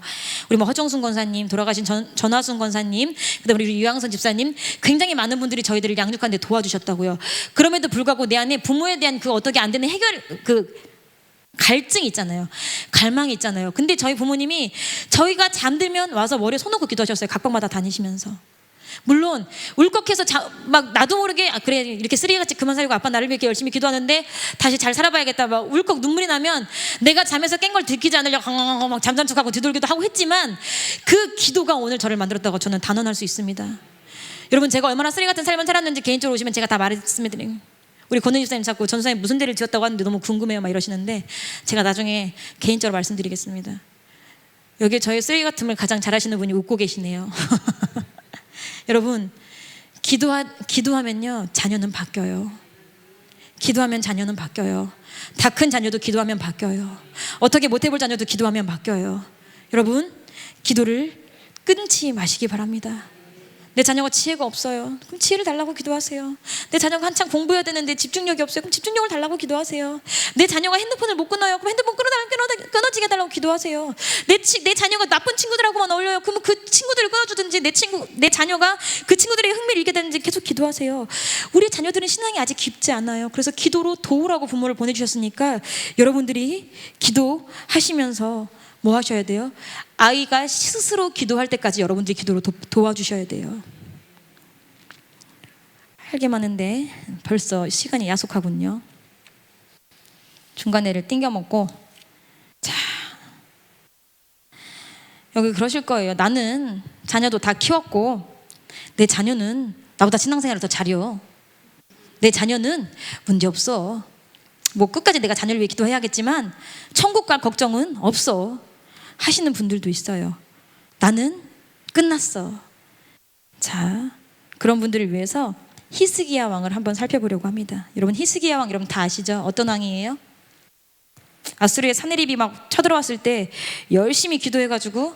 S1: 우리 뭐 허정순 권사님, 돌아가신 전화순 권사님, 그다음에 우리 유양선 집사님, 굉장히 많은 분들이 저희들을 양육하는 데 도와주셨다고요. 그럼에도 불구하고 내 안에 부모에 대한 그 어떻게 안 되는 갈증이 있잖아요. 갈망이 있잖아요. 근데 저희 부모님이 저희가 잠들면 와서 머리에 손 얹고 기도하셨어요. 각방마다 다니시면서. 물론 울컥해서 막 나도 모르게 그래 이렇게 쓰레기같이 그만 살고 아빠 나를 위해 이렇게 열심히 기도하는데 다시 잘 살아봐야겠다 막 울컥 눈물이 나면 내가 잠에서 깬 걸 들키지 않으려고 막 잠잔 척하고 뒤돌기도 하고 했지만 그 기도가 오늘 저를 만들었다고 저는 단언할 수 있습니다. 여러분 제가 얼마나 쓰레기 같은 삶을 살았는지 개인적으로 오시면 제가 다 말했습니다. 우리 권은희 집사님 자꾸 전사님 무슨 죄를 지었다고 하는데 너무 궁금해요 막 이러시는데 제가 나중에 개인적으로 말씀드리겠습니다. 여기 저의 쓰레기 같음을 가장 잘하시는 분이 웃고 계시네요. 여러분 기도하면요 자녀는 바뀌어요. 기도하면 자녀는 바뀌어요. 다 큰 자녀도 기도하면 바뀌어요. 어떻게 못해볼 자녀도 기도하면 바뀌어요. 여러분 기도를 끊지 마시기 바랍니다. 내 자녀가 지혜가 없어요. 그럼 지혜를 달라고 기도하세요. 내 자녀가 한창 공부해야 되는데 집중력이 없어요. 그럼 집중력을 달라고 기도하세요. 내 자녀가 핸드폰을 못 끊어요. 그럼 핸드폰 끊어지게 해달라고 기도하세요. 내 자녀가 나쁜 친구들하고만 어울려요. 그러면 그 친구들을 끊어주든지 내 자녀가 그 친구들의 흥미를 잃게 되는지 계속 기도하세요. 우리 자녀들은 신앙이 아직 깊지 않아요. 그래서 기도로 도우라고 부모를 보내주셨으니까 여러분들이 기도하시면서 뭐 하셔야 돼요? 아이가 스스로 기도할 때까지 여러분들이 기도로 도와주셔야 돼요. 할 게 많은데 벌써 시간이 야속하군요. 중간에를 띵겨 먹고 자 여기 그러실 거예요. 나는 자녀도 다 키웠고 내 자녀는 나보다 신앙생활을 더 잘해요. 내 자녀는 문제없어. 뭐 끝까지 내가 자녀를 위해 기도해야겠지만 천국 갈 걱정은 없어 하시는 분들도 있어요. 나는 끝났어. 자, 그런 분들을 위해서 히스기야 왕을 한번 살펴보려고 합니다. 여러분 히스기야 왕 여러분 다 아시죠? 어떤 왕이에요? 아수르의 사네립이 막 쳐들어왔을 때 열심히 기도해가지고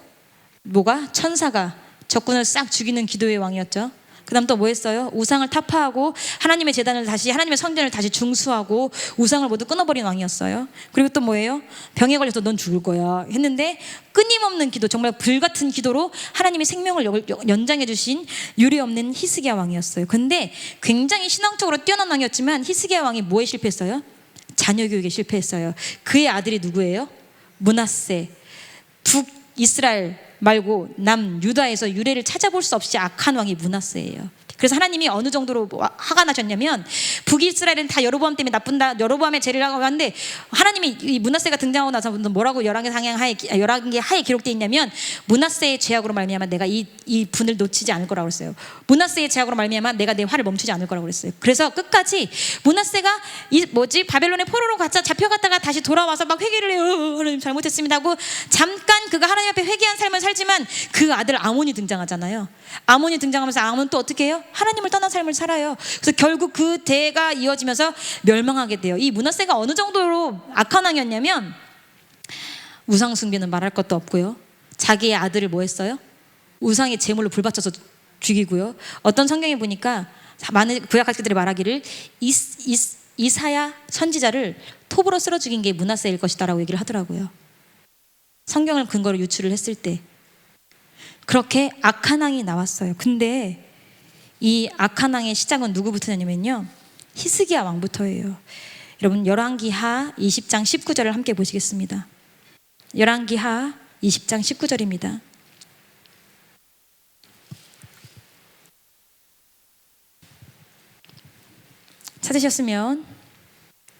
S1: 천사가 적군을 싹 죽이는 기도의 왕이었죠. 그 다음 또 뭐 했어요? 우상을 타파하고 하나님의 제단을 다시 하나님의 성전을 다시 중수하고 우상을 모두 끊어버린 왕이었어요. 그리고 또 뭐예요? 병에 걸려서 넌 죽을 거야 했는데 끊임없는 기도 정말 불같은 기도로 하나님의 생명을 연장해 주신 유례없는 히스기야 왕이었어요. 근데 굉장히 신앙적으로 뛰어난 왕이었지만 히스기야 왕이 뭐에 실패했어요? 자녀 교육에 실패했어요. 그의 아들이 누구예요? 므낫세. 북이스라엘 말고 남유다에서 유래를 찾아볼 수 없이 악한 왕이 므낫세예요. 그래서 하나님이 어느 정도로 화가 나셨냐면 북이스라엘은 다 여로보암 때문에 나쁜다. 여로보암의 죄를 하고 하는데 하나님이 이 므낫세가 등장하고 나서 뭐라고 열왕기 하에 기록되어 있냐면 므낫세의 죄악으로 말미암아 내가 이 분을 놓치지 않을 거라고 그랬어요. 므낫세의 죄악으로 말미암아 내가 내 화를 멈추지 않을 거라고 그랬어요. 그래서 끝까지 므낫세가 바벨론의 포로로 잡혀갔다가 다시 돌아와서 막 회개를 해요. 하나님 잘못했습니다 하고 잠깐 그가 하나님 앞에 회개한 삶을 살지만 그 아들 아몬이 등장하잖아요. 아몬이 등장하면서 아몬은 또 어떻게 해요? 하나님을 떠난 삶을 살아요. 그래서 결국 그 대가 이어지면서 멸망하게 돼요. 이 므낫세가 어느 정도로 악한 왕이었냐면 우상 숭배는 말할 것도 없고요. 자기의 아들을 뭐 했어요? 우상의 제물로 불바쳐서 죽이고요. 어떤 성경에 보니까 많은 구약학자들이 말하기를 이사야 선지자를 톱으로 쓸어 죽인 게 므낫세일 것이다라고 얘기를 하더라고요. 성경을 근거로 유출을 했을 때 그렇게 악한 왕이 나왔어요. 근데 이 악한 왕의 시작은 누구부터냐면요 히스기야 왕부터예요. 여러분 열왕기하 20장 19절을 함께 보시겠습니다. 열왕기하 20장 19절입니다. 찾으셨으면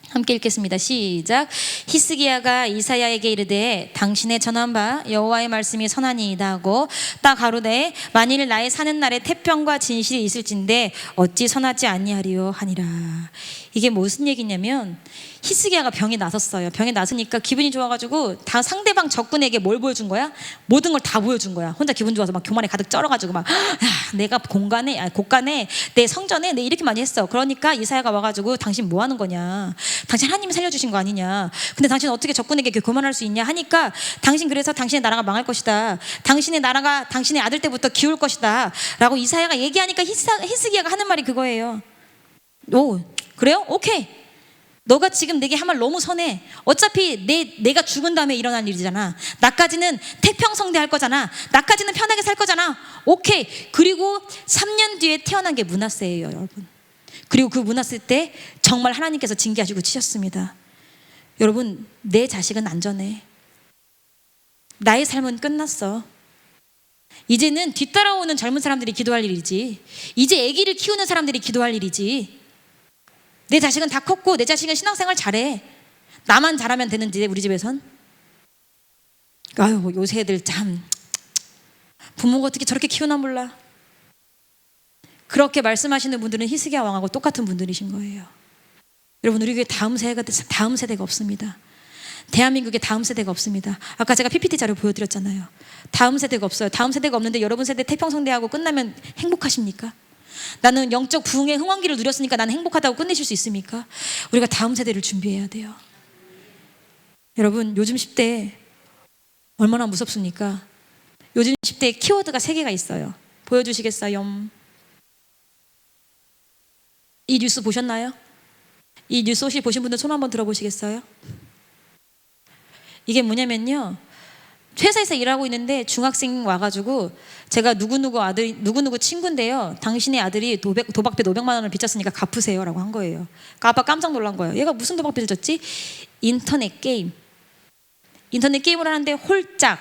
S1: 함께 읽겠습니다. 시작. 히스기야가 이사야에게 이르되 당신의 전한 바 여호와의 말씀이 선하니이다 하고 딱 가로되 만일 나의 사는 날에 태평과 진실이 있을진데 어찌 선하지 아니하리요 하니라. 이게 무슨 얘기냐면 히스기야가 병이 나섰어요. 병이 나서니까 기분이 좋아가지고 다 상대방 적군에게 뭘 보여준 거야? 모든 걸 다 보여준 거야. 혼자 기분 좋아서 막 교만에 가득 쩔어가지고 막 내가 곳간에 내 성전에 내 이렇게 많이 했어. 그러니까 이사야가 와가지고 당신 뭐 하는 거냐? 당신 하나님이 살려주신 거 아니냐? 근데 당신 어떻게 적군에게 교만할 수 있냐? 하니까 당신 그래서 당신의 나라가 망할 것이다. 당신의 나라가 당신의 아들 때부터 기울 것이다 라고 이사야가 얘기하니까 히스기야가 하는 말이 그거예요. 오, 그래요? 오케이. 너가 지금 내게 한 말 너무 선해. 어차피 내가 죽은 다음에 일어날 일이잖아. 나까지는 태평성대 할 거잖아. 나까지는 편하게 살 거잖아. 오케이. 그리고 3년 뒤에 태어난 게 므낫세예요, 여러분. 그리고 그 므낫세 때 정말 하나님께서 징계하시고 치셨습니다. 여러분, 내 자식은 안전해. 나의 삶은 끝났어. 이제는 뒤따라오는 젊은 사람들이 기도할 일이지. 이제 아기를 키우는 사람들이 기도할 일이지. 내 자식은 다 컸고 내 자식은 신앙생활 잘해. 나만 잘하면 되는데 우리 집에선. 아유, 요새 애들 참 부모가 어떻게 저렇게 키우나 몰라. 그렇게 말씀하시는 분들은 히스기야 왕하고 똑같은 분들이신 거예요. 여러분, 우리 교회 다음 세대가 없습니다. 대한민국에 다음 세대가 없습니다. 아까 제가 PPT 자료 보여드렸잖아요. 다음 세대가 없어요. 다음 세대가 없는데 여러분 세대 태평성대하고 끝나면 행복하십니까? 나는 영적 부흥의 흥왕기를 누렸으니까 나는 행복하다고 끝내실 수 있습니까? 우리가 다음 세대를 준비해야 돼요. 여러분, 요즘 10대 얼마나 무섭습니까? 요즘 10대 키워드가 3개가 있어요. 보여주시겠어요? 이 뉴스 보셨나요? 이 뉴스 혹시 보신 분들 손 한번 들어보시겠어요? 이게 뭐냐면요, 회사에서 일하고 있는데 중학생 와가지고 제가 누구누구 친구인데요, 당신의 아들이 도박빚 500만 원을 빚졌으니까 갚으세요 라고 한 거예요. 그러니까 아빠 깜짝 놀란 거예요. 얘가 무슨 도박빚을 졌지? 인터넷 게임을 하는데 홀짝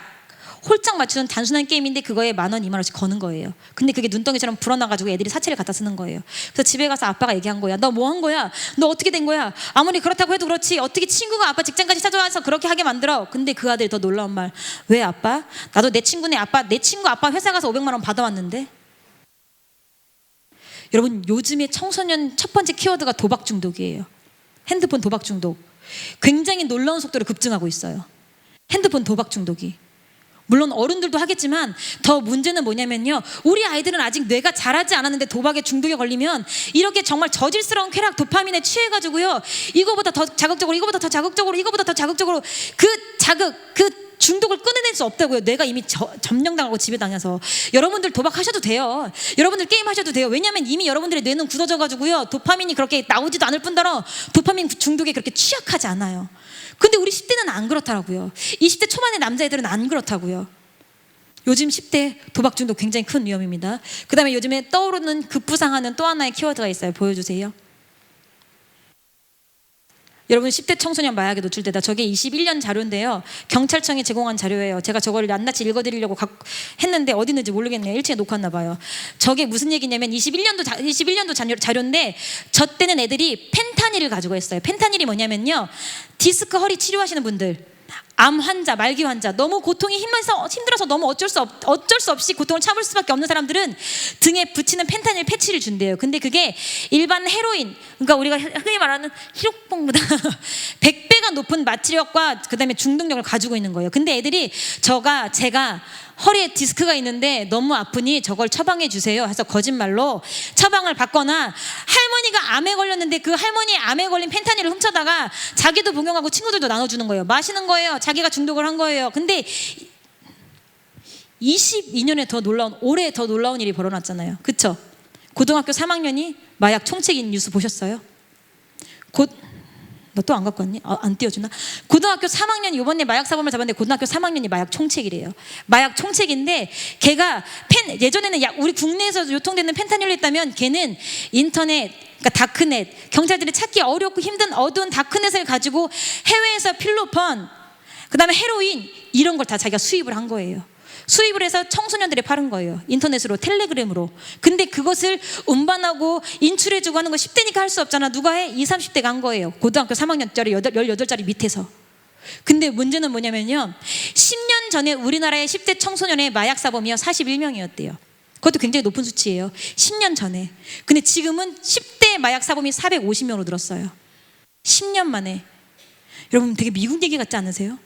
S1: 맞추는 단순한 게임인데 그거에 10,000원, 20,000원씩 거는 거예요. 근데 그게 눈덩이처럼 불어나가지고 애들이 사채를 갖다 쓰는 거예요. 그래서 집에 가서 아빠가 얘기한 거야. 너 뭐 한 거야? 너 어떻게 된 거야? 아무리 그렇다고 해도 그렇지, 어떻게 친구가 아빠 직장까지 찾아와서 그렇게 하게 만들어? 근데 그 아들이 더 놀라운 말. 왜 아빠? 나도 내 친구 아빠 회사 가서 500만 원 받아왔는데. 여러분, 요즘에 청소년 첫 번째 키워드가 도박 중독이에요. 핸드폰 도박 중독. 굉장히 놀라운 속도로 급증하고 있어요. 핸드폰 도박 중독이. 물론 어른들도 하겠지만 더 문제는 뭐냐면요, 우리 아이들은 아직 뇌가 자라지 않았는데 도박에 중독에 걸리면 이렇게 정말 저질스러운 쾌락 도파민에 취해가지고요, 이거보다 더 자극적으로 그 중독을 끊어낼 수 없다고요. 뇌가 이미 점령당하고 지배당해서. 여러분들 도박하셔도 돼요. 여러분들 게임하셔도 돼요. 왜냐하면 이미 여러분들의 뇌는 굳어져가지고요, 도파민이 그렇게 나오지도 않을 뿐더러 도파민 중독에 그렇게 취약하지 않아요. 근데 우리 10대는 안 그렇더라고요. 20대 초반의 남자애들은 안 그렇다고요. 요즘 10대 도박 중독 굉장히 큰 위험입니다. 그 다음에 요즘에 떠오르는 급부상하는 또 하나의 키워드가 있어요. 보여주세요. 여러분, 10대 청소년 마약에 노출되다. 저게 21년 자료인데요, 경찰청이 제공한 자료예요. 제가 저걸 낱낱이 읽어드리려고 했는데 어디 있는지 모르겠네요. 1층에 놓고 봐요. 저게 무슨 얘기냐면 21년도 자료인데, 저 때는 애들이 펜타닐을 가지고 했어요. 펜타닐이 뭐냐면요, 디스크 허리 치료하시는 분들, 암 환자, 말기 환자, 너무 고통이 힘들어서 너무 어쩔 수 없이 고통을 참을 수밖에 없는 사람들은 등에 붙이는 펜타닐 패치를 준대요. 근데 그게 일반 헤로인, 그러니까 우리가 흔히 말하는 히로뽕보다 100배가 높은 마취력과 그 다음에 중독력을 가지고 있는 거예요. 근데 애들이 제가 허리에 디스크가 있는데 너무 아프니 저걸 처방해 주세요 해서 거짓말로 처방을 받거나, 할머니가 암에 걸렸는데 그 할머니의 암에 걸린 펜타닐을 훔쳐다가 자기도 복용하고 친구들도 나눠주는 거예요. 마시는 거예요. 자기가 중독을 한 거예요. 근데 22년에 올해 더 놀라운 일이 벌어났잖아요. 그쵸? 고등학교 3학년이 마약 총책인 뉴스 보셨어요? 너 또 안 갖고 왔니? 안 띄워주나? 고등학교 3학년이 이번에 마약 사범을 잡았는데 고등학교 3학년이 마약 총책이래요. 마약 총책인데 걔가 예전에는 우리 국내에서 유통되는 펜타닐로 했다면 걔는 인터넷, 그러니까 다크넷, 경찰들이 찾기 어렵고 힘든 어두운 다크넷을 가지고 해외에서 필로폰, 그 다음에 헤로인, 이런 걸 다 자기가 수입을 한 거예요. 수입을 해서 청소년들에 파는 거예요. 인터넷으로, 텔레그램으로. 근데 그것을 운반하고 인출해주고 하는 거 10대니까 할 수 없잖아. 누가 해? 20, 30대가 한 거예요. 고등학교 3학년짜리 18짜리 밑에서. 근데 문제는 뭐냐면요, 10년 전에 우리나라의 10대 청소년의 마약 사범이요 41명이었대요. 그것도 굉장히 높은 수치예요. 10년 전에. 근데 지금은 10대 마약 사범이 450명으로 늘었어요. 10년 만에. 여러분, 되게 미국 얘기 같지 않으세요?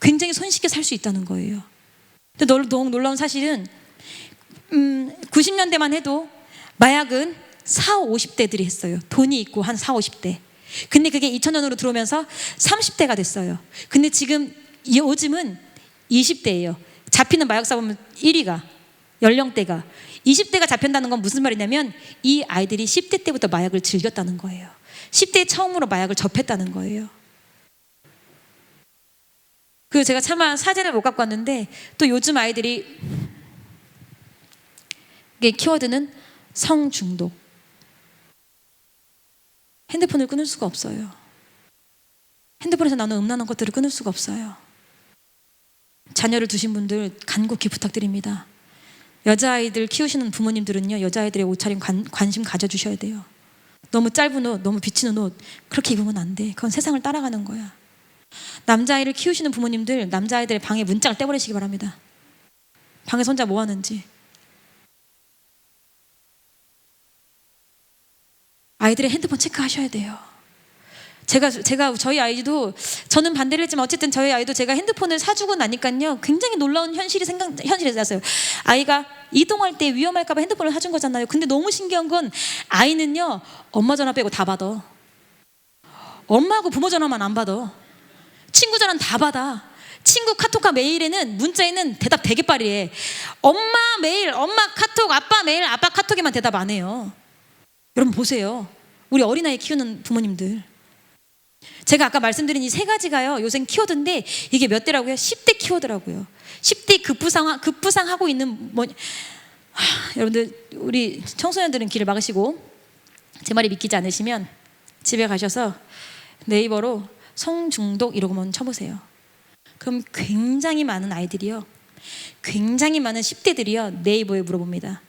S1: 굉장히 손쉽게 살 수 있다는 거예요. 근데 너무 놀라운 사실은 90년대만 해도 마약은 40, 50대들이 했어요. 돈이 있고 한 40, 50대. 근데 그게 2000년으로 들어오면서 30대가 됐어요. 근데 요즘은 20대예요. 잡히는 마약 사범은 1위가. 연령대가 20대가 잡힌다는 건 무슨 말이냐면 이 아이들이 10대 때부터 마약을 즐겼다는 거예요. 10대에 처음으로 마약을 접했다는 거예요. 그리고 제가 차마 사진을 못 갖고 왔는데 또 요즘 아이들이 이게 키워드는 성중독. 핸드폰을 끊을 수가 없어요. 핸드폰에서 나오는 음란한 것들을 끊을 수가 없어요. 자녀를 두신 분들 간곡히 부탁드립니다. 여자아이들 키우시는 부모님들은요, 여자아이들의 옷차림 관심 가져주셔야 돼요. 너무 짧은 옷, 너무 비치는 옷 그렇게 입으면 안 돼. 그건 세상을 따라가는 거야. 남자아이를 키우시는 부모님들, 남자아이들의 방에 문짝을 떼버리시기 바랍니다. 방에서 혼자 뭐 하는지. 아이들의 핸드폰 체크하셔야 돼요. 제가 저희 아이도, 저는 반대를 했지만 어쨌든 저희 아이도 제가 핸드폰을 사주고 나니까요 굉장히 놀라운 현실이 났어요. 아이가 이동할 때 위험할까 봐 핸드폰을 사준 거잖아요. 근데 너무 신기한 건 아이는요 엄마 전화 빼고 다 받아. 엄마하고 부모 전화만 안 받아. 친구 전화는 다 받아. 친구 카톡과 메일에는, 문자에는 대답 되게 빠르게 해. 엄마 메일, 엄마 카톡, 아빠 메일, 아빠 카톡에만 대답 안 해요. 여러분 보세요. 우리 어린아이 키우는 부모님들, 제가 아까 말씀드린 이 세 가지가요 요새 키워드인데 이게 몇 대라고요? 10대 키워드라고요. 10대 급부상하고 있는 여러분들, 우리 청소년들은 귀를 막으시고 제 말이 믿기지 않으시면 집에 가셔서 네이버로 성중독 이러고만 쳐보세요. 그럼 굉장히 많은 아이들이요, 굉장히 많은 10대들이요 네이버에 물어봅니다.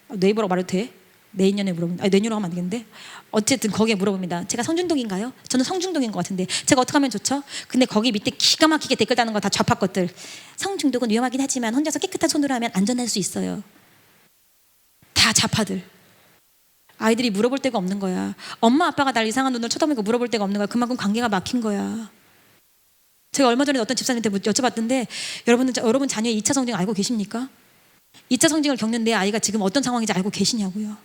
S1: 네이버라고 말해도 돼? 내년에 물어봅니다. 내년으로 하면 안 되겠는데? 어쨌든 거기에 물어봅니다. 제가 성중독인가요? 저는 성중독인 것 같은데 제가 어떻게 하면 좋죠? 근데 거기 밑에 기가 막히게 댓글 다는 거 다 좌파 것들. 성중독은 위험하긴 하지만 혼자서 깨끗한 손으로 하면 안전할 수 있어요. 다 좌파들. 아이들이 물어볼 데가 없는 거야. 엄마 아빠가 날 이상한 눈으로 쳐다보니까 물어볼 데가 없는 거야. 그만큼 관계가 막힌 거야. 제가 얼마 전에 어떤 집사님한테 여쭤봤던데, 여러분 자녀의 2차 성징 알고 계십니까? 2차 성징을 겪는 내 아이가 지금 어떤 상황인지 알고 계시냐고요.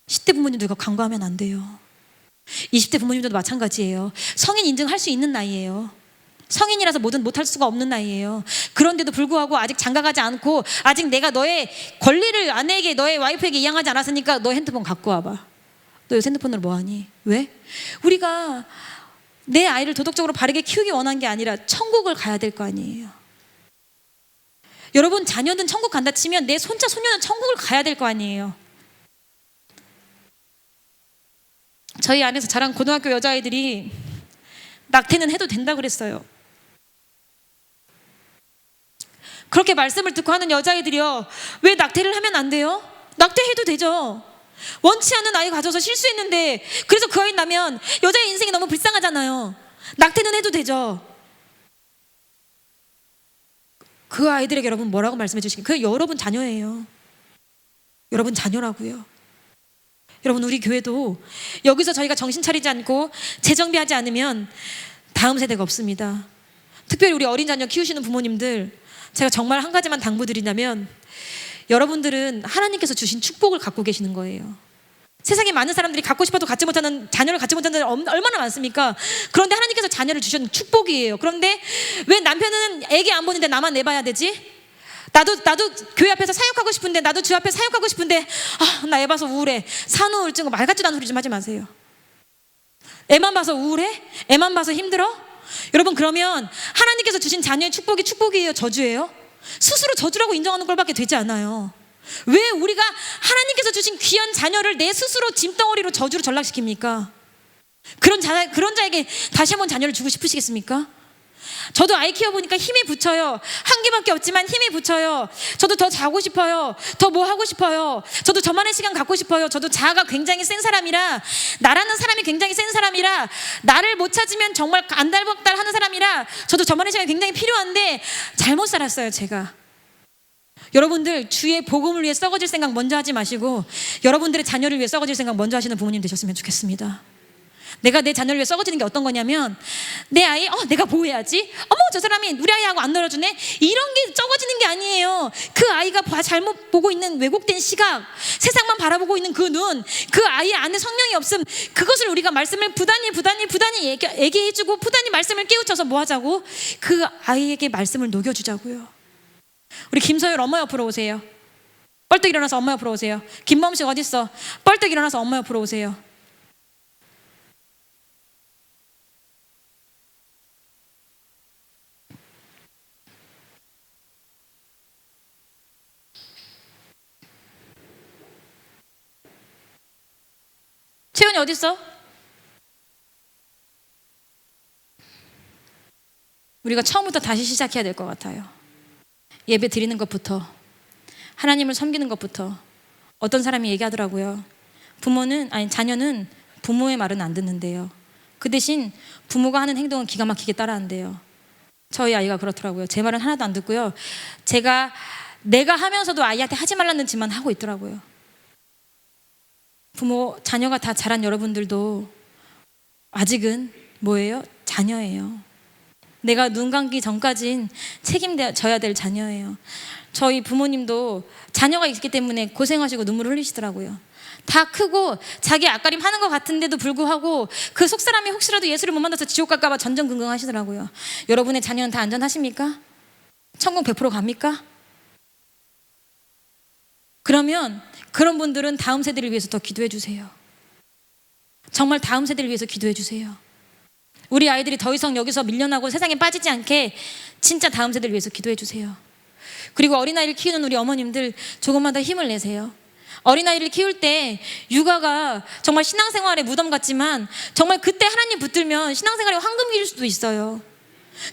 S1: 10대 부모님들 광고하면 안 돼요. 20대 부모님들도 마찬가지예요. 성인 인증할 수 있는 나이예요. 성인이라서 뭐든 못할 수가 없는 나이예요. 그런데도 불구하고 아직 장가가지 않고, 아직 내가 너의 권리를 아내에게, 너의 와이프에게 이양하지 않았으니까 너 핸드폰 갖고 와봐. 너 요새 핸드폰으로 뭐하니? 왜? 우리가 내 아이를 도덕적으로 바르게 키우기 원한 게 아니라 천국을 가야 될 거 아니에요. 여러분 자녀는 천국 간다 치면 내 손자 손녀는 천국을 가야 될 거 아니에요. 저희 안에서 자란 고등학교 여자아이들이 낙태는 해도 된다 그랬어요. 그렇게 말씀을 듣고 하는 여자아이들이요, 왜 낙태를 하면 안 돼요? 낙태해도 되죠. 원치 않는 아이 가져서 실수했는데 그래서 그 아이 나면 여자의 인생이 너무 불쌍하잖아요. 낙태는 해도 되죠. 그 아이들에게 여러분 뭐라고 말씀해 주시겠어요? 그 여러분 자녀예요. 여러분 자녀라고요. 여러분 우리 교회도 여기서 저희가 정신 차리지 않고 재정비하지 않으면 다음 세대가 없습니다. 특별히 우리 어린 자녀 키우시는 부모님들, 제가 정말 한 가지만 당부드리냐면, 여러분들은 하나님께서 주신 축복을 갖고 계시는 거예요. 세상에 많은 사람들이 갖고 싶어도 갖지 못하는, 자녀를 갖지 못하는 사람이 얼마나 많습니까? 그런데 하나님께서 자녀를 주신 축복이에요. 그런데 왜 남편은 애기 안 보는데 나만 내봐야 되지? 나도 교회 앞에서 사역하고 싶은데, 나도 주 앞에 사역하고 싶은데, 나 애 봐서 우울해. 산후 우울증, 말 같지도 않은 소리 좀 하지 마세요. 애만 봐서 우울해? 애만 봐서 힘들어? 여러분 그러면 하나님께서 주신 자녀의 축복이 축복이에요, 저주예요? 스스로 저주라고 인정하는 걸밖에 되지 않아요. 왜 우리가 하나님께서 주신 귀한 자녀를 내 스스로 짐덩어리로 저주로 전락시킵니까? 그런 자에게 다시 한번 자녀를 주고 싶으시겠습니까? 저도 아이 키워보니까 힘이 붙여요. 한 개밖에 없지만 힘이 붙여요. 저도 더 자고 싶어요. 더 뭐 하고 싶어요. 저도 저만의 시간 갖고 싶어요. 저도 자아가 굉장히 센 사람이라, 나라는 사람이 굉장히 센 사람이라, 나를 못 찾으면 정말 안달복달 하는 사람이라 저도 저만의 시간이 굉장히 필요한데 잘못 살았어요, 제가. 여러분들 주의 복음을 위해 썩어질 생각 먼저 하지 마시고 여러분들의 자녀를 위해 썩어질 생각 먼저 하시는 부모님 되셨으면 좋겠습니다. 내가 내 자녀를 위해 썩어지는 게 어떤 거냐면, 내 아이 내가 보호해야지, 어머 저 사람이 우리 아이하고 안 놀아주네, 이런 게 썩어지는 게 아니에요. 그 아이가 잘못 보고 있는 왜곡된 시각, 세상만 바라보고 있는 그 눈, 그 아이 안에 성령이 없음, 그것을 우리가 말씀을 부단히 얘기해주고 부단히 말씀을 깨우쳐서 뭐 하자고? 그 아이에게 말씀을 녹여주자고요. 우리 김소율 엄마 옆으로 오세요. 뻘떡 일어나서 엄마 옆으로 오세요. 김범식 어딨어? 뻘떡 일어나서 엄마 옆으로 오세요. 채연이 어딨어? 우리가 처음부터 다시 시작해야 될 것 같아요. 예배 드리는 것부터, 하나님을 섬기는 것부터. 어떤 사람이 얘기하더라고요. 자녀는 부모의 말은 안 듣는데요. 그 대신 부모가 하는 행동은 기가 막히게 따라한대요. 저희 아이가 그렇더라고요. 제 말은 하나도 안 듣고요. 내가 하면서도 아이한테 하지 말라는 짓만 하고 있더라고요. 자녀가 다 자란 여러분들도 아직은 뭐예요? 자녀예요. 내가 눈 감기 전까진 책임져야 될 자녀예요. 저희 부모님도 자녀가 있기 때문에 고생하시고 눈물을 흘리시더라고요. 다 크고 자기 앞가림 하는 것 같은데도 불구하고 그 속사람이 혹시라도 예수를 못 만나서 지옥 갈까 봐 전전긍긍 하시더라고요. 여러분의 자녀는 다 안전하십니까? 천국 100% 갑니까? 그러면 그런 분들은 다음 세대를 위해서 더 기도해 주세요. 정말 다음 세대를 위해서 기도해 주세요. 우리 아이들이 더 이상 여기서 밀려나고 세상에 빠지지 않게 진짜 다음 세대를 위해서 기도해 주세요. 그리고 어린아이를 키우는 우리 어머님들 조금만 더 힘을 내세요. 어린아이를 키울 때 육아가 정말 신앙생활의 무덤 같지만 정말 그때 하나님 붙들면 신앙생활의 황금길일 수도 있어요.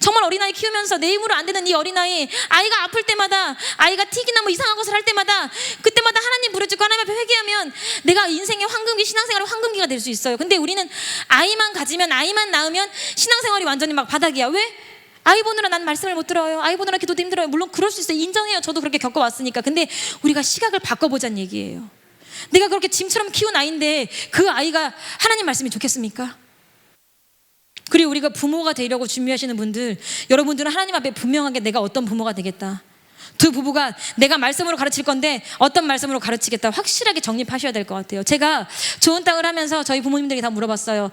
S1: 정말 어린아이 키우면서 내 힘으로 안 되는 이 어린아이, 아이가 아플 때마다, 아이가 틱이나 뭐 이상한 것을 할 때마다 그때마다 하나님 부르짖고 하나님 앞에 회개하면 내가 인생의 황금기, 신앙생활의 황금기가 될 수 있어요. 근데 우리는 아이만 가지면, 아이만 낳으면 신앙생활이 완전히 막 바닥이야. 왜? 아이 보느라 난 말씀을 못 들어요. 아이 보느라 기도도 힘들어요. 물론 그럴 수 있어요. 인정해요. 저도 그렇게 겪어왔으니까. 근데 우리가 시각을 바꿔보자는 얘기예요. 내가 그렇게 짐처럼 키운 아이인데 그 아이가 하나님 말씀이 좋겠습니까? 그리고 우리가 부모가 되려고 준비하시는 분들, 여러분들은 하나님 앞에 분명하게 내가 어떤 부모가 되겠다, 두 부부가 내가 말씀으로 가르칠 건데 어떤 말씀으로 가르치겠다 확실하게 정립하셔야 될 것 같아요. 제가 좋은 땅을 하면서 저희 부모님들에게 다 물어봤어요.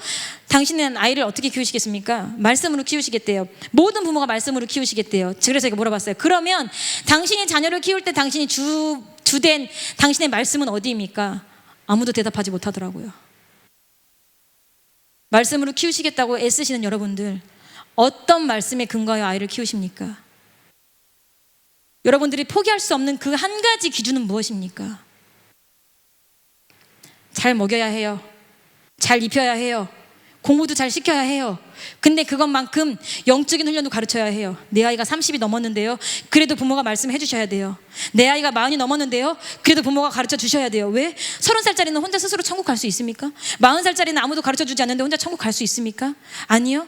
S1: 당신은 아이를 어떻게 키우시겠습니까? 말씀으로 키우시겠대요. 모든 부모가 말씀으로 키우시겠대요. 그래서 제가 물어봤어요. 그러면 당신이 자녀를 키울 때 당신이 주된 당신의 말씀은 어디입니까? 아무도 대답하지 못하더라고요. 말씀으로 키우시겠다고 애쓰시는 여러분들, 어떤 말씀에 근거하여 아이를 키우십니까? 여러분들이 포기할 수 없는 그 한 가지 기준은 무엇입니까? 잘 먹여야 해요. 잘 입혀야 해요. 공부도 잘 시켜야 해요. 근데 그것만큼 영적인 훈련도 가르쳐야 해요. 내 아이가 30이 넘었는데요, 그래도 부모가 말씀해 주셔야 돼요. 내 아이가 40이 넘었는데요, 그래도 부모가 가르쳐 주셔야 돼요. 왜? 30살짜리는 혼자 스스로 천국 갈 수 있습니까? 40살짜리는 아무도 가르쳐 주지 않는데 혼자 천국 갈 수 있습니까? 아니요.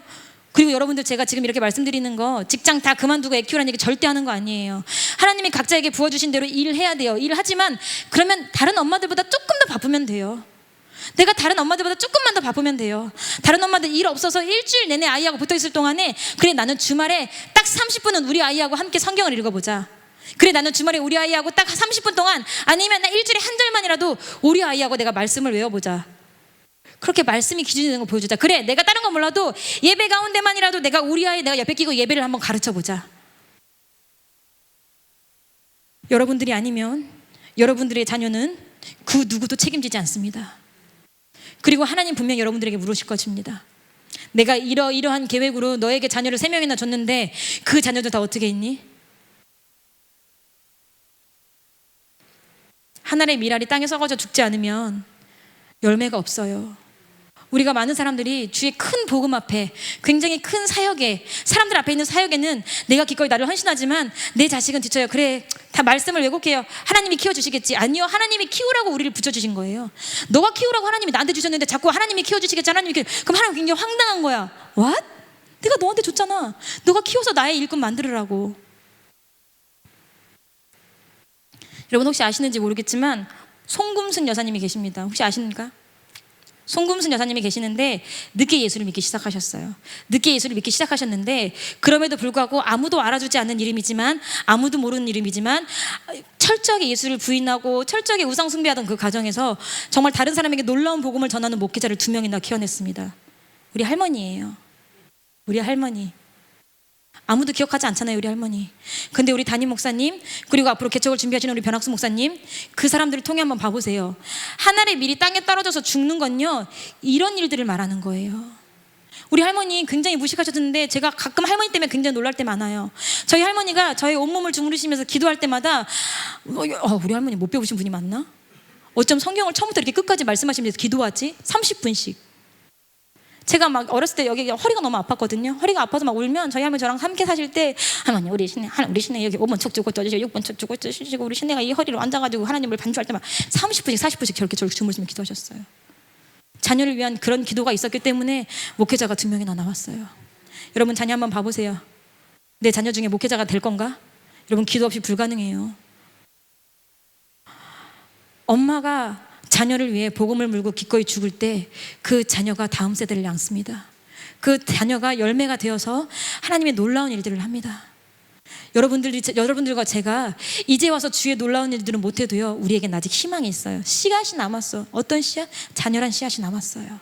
S1: 그리고 여러분들, 제가 지금 이렇게 말씀드리는 거 직장 다 그만두고 애 키우라는 얘기 절대 하는 거 아니에요. 하나님이 각자에게 부어주신 대로 일해야 돼요. 일하지만 그러면 다른 엄마들보다 조금 더 바쁘면 돼요. 내가 다른 엄마들보다 조금만 더 바쁘면 돼요. 다른 엄마들 일 없어서 일주일 내내 아이하고 붙어있을 동안에, 그래 나는 주말에 딱 30분은 우리 아이하고 함께 성경을 읽어보자. 그래 나는 주말에 우리 아이하고 딱 30분 동안, 아니면 나 일주일에 한 절만이라도 우리 아이하고 내가 말씀을 외워보자. 그렇게 말씀이 기준이 되는 거 보여주자. 그래 내가 다른 거 몰라도 예배 가운데만이라도 내가 우리 아이 내가 옆에 끼고 예배를 한번 가르쳐보자. 여러분들이 아니면 여러분들의 자녀는 그 누구도 책임지지 않습니다. 그리고 하나님 분명히 여러분들에게 물으실 것입니다. 내가 이러한 계획으로 너에게 자녀를 3명이나 줬는데 그 자녀들 다 어떻게 했니? 하늘의 밀알이 땅에 썩어져 죽지 않으면 열매가 없어요. 우리가 많은 사람들이 주의 큰 복음 앞에, 굉장히 큰 사역에, 사람들 앞에 있는 사역에는 내가 기꺼이 나를 헌신하지만 내 자식은 뒤쳐요. 그래 다 말씀을 왜곡해요. 하나님이 키워주시겠지. 아니요, 하나님이 키우라고 우리를 붙여주신 거예요. 너가 키우라고 하나님이 나한테 주셨는데 자꾸 하나님이 키워주시겠지, 그럼 하나님 굉장히 황당한 거야. What? 내가 너한테 줬잖아. 너가 키워서 나의 일꾼 만들으라고. 여러분 혹시 아시는지 모르겠지만 송금순 여사님이 계십니다. 혹시 아십니까? 송금순 여사님이 계시는데 늦게 예수를 믿기 시작하셨어요. 늦게 예수를 믿기 시작하셨는데 그럼에도 불구하고 아무도 알아주지 않는 이름이지만, 아무도 모르는 이름이지만 철저하게 예수를 부인하고 철저하게 우상 숭배하던 그 가정에서 정말 다른 사람에게 놀라운 복음을 전하는 목회자를 2명이나 키워냈습니다. 우리 할머니예요. 우리 할머니. 아무도 기억하지 않잖아요, 우리 할머니. 근데 우리 담임 목사님, 그리고 앞으로 개척을 준비하시는 우리 변학수 목사님, 그 사람들을 통해 한번 봐보세요. 한 알의 밀이 땅에 떨어져서 죽는 건요, 이런 일들을 말하는 거예요. 우리 할머니 굉장히 무식하셨는데 제가 가끔 할머니 때문에 굉장히 놀랄 때 많아요. 저희 할머니가 저희 온몸을 주무르시면서 기도할 때마다 우리 할머니 못 배우신 분이 많나? 어쩜 성경을 처음부터 이렇게 끝까지 말씀하시면서 기도하지? 30분씩. 제가 막 어렸을 때 여기 허리가 너무 아팠거든요. 허리가 아파서 막 울면 저희 할머니 저랑 함께 사실 때 할머니 우리 신내 여기 5번 척 주고 쪄주시고 6번 척 주고 쪄주시고 우리 신내가 이 허리로 앉아가지고 하나님을 반주할 때만 30분씩 40분씩 저렇게 주무시면 기도하셨어요. 자녀를 위한 그런 기도가 있었기 때문에 목회자가 2명이나 나왔어요. 여러분 자녀 한번 봐보세요. 내 자녀 중에 목회자가 될 건가? 여러분 기도 없이 불가능해요. 엄마가 자녀를 위해 복음을 물고 기꺼이 죽을 때 그 자녀가 다음 세대를 낳습니다. 그 자녀가 열매가 되어서 하나님의 놀라운 일들을 합니다. 여러분들과 제가 이제 와서 주의 놀라운 일들은 못해도요, 우리에겐 아직 희망이 있어요. 씨앗이 남았어. 어떤 씨앗? 자녀란 씨앗이 남았어요.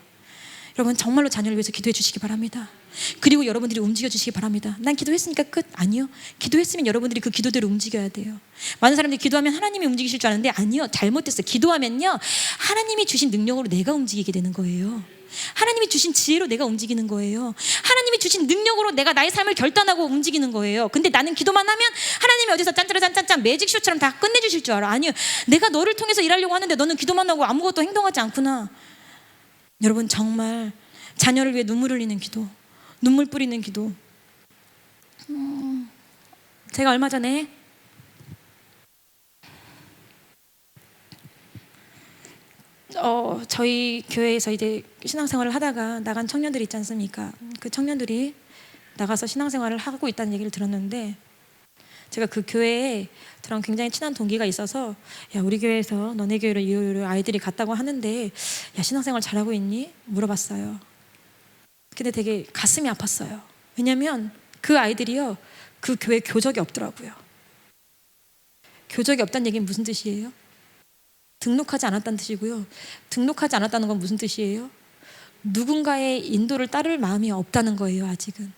S1: 여러분 정말로 자녀를 위해서 기도해 주시기 바랍니다. 그리고 여러분들이 움직여 주시기 바랍니다. 난 기도했으니까 끝? 아니요. 기도했으면 여러분들이 그 기도대로 움직여야 돼요. 많은 사람들이 기도하면 하나님이 움직이실 줄 아는데 아니요. 잘못됐어요. 기도하면요, 하나님이 주신 능력으로 내가 움직이게 되는 거예요. 하나님이 주신 지혜로 내가 움직이는 거예요. 하나님이 주신 능력으로 내가 나의 삶을 결단하고 움직이는 거예요. 근데 나는 기도만 하면 하나님이 어디서 짠짜라짠짠짠 매직쇼처럼 다 끝내주실 줄 알아. 아니요. 내가 너를 통해서 일하려고 하는데 너는 기도만 하고 아무것도 행동하지 않구나. 여러분 정말 자녀를 위해 눈물 흘리는 기도, 눈물 뿌리는 기도. 제가 얼마 전에 저희 교회에서 이제 신앙생활을 하다가 나간 청년들이 있지 않습니까? 그 청년들이 나가서 신앙생활을 하고 있다는 얘기를 들었는데, 제가 그 교회에 저랑 굉장히 친한 동기가 있어서 야 우리 교회에서 너네 교회로 이 아이들이 갔다고 하는데 야 신앙생활 잘하고 있니? 물어봤어요. 근데 되게 가슴이 아팠어요. 왜냐면 그 아이들이요, 그 교회 교적이 없더라고요. 교적이 없다는 얘기는 무슨 뜻이에요? 등록하지 않았다는 뜻이고요. 등록하지 않았다는 건 무슨 뜻이에요? 누군가의 인도를 따를 마음이 없다는 거예요. 아직은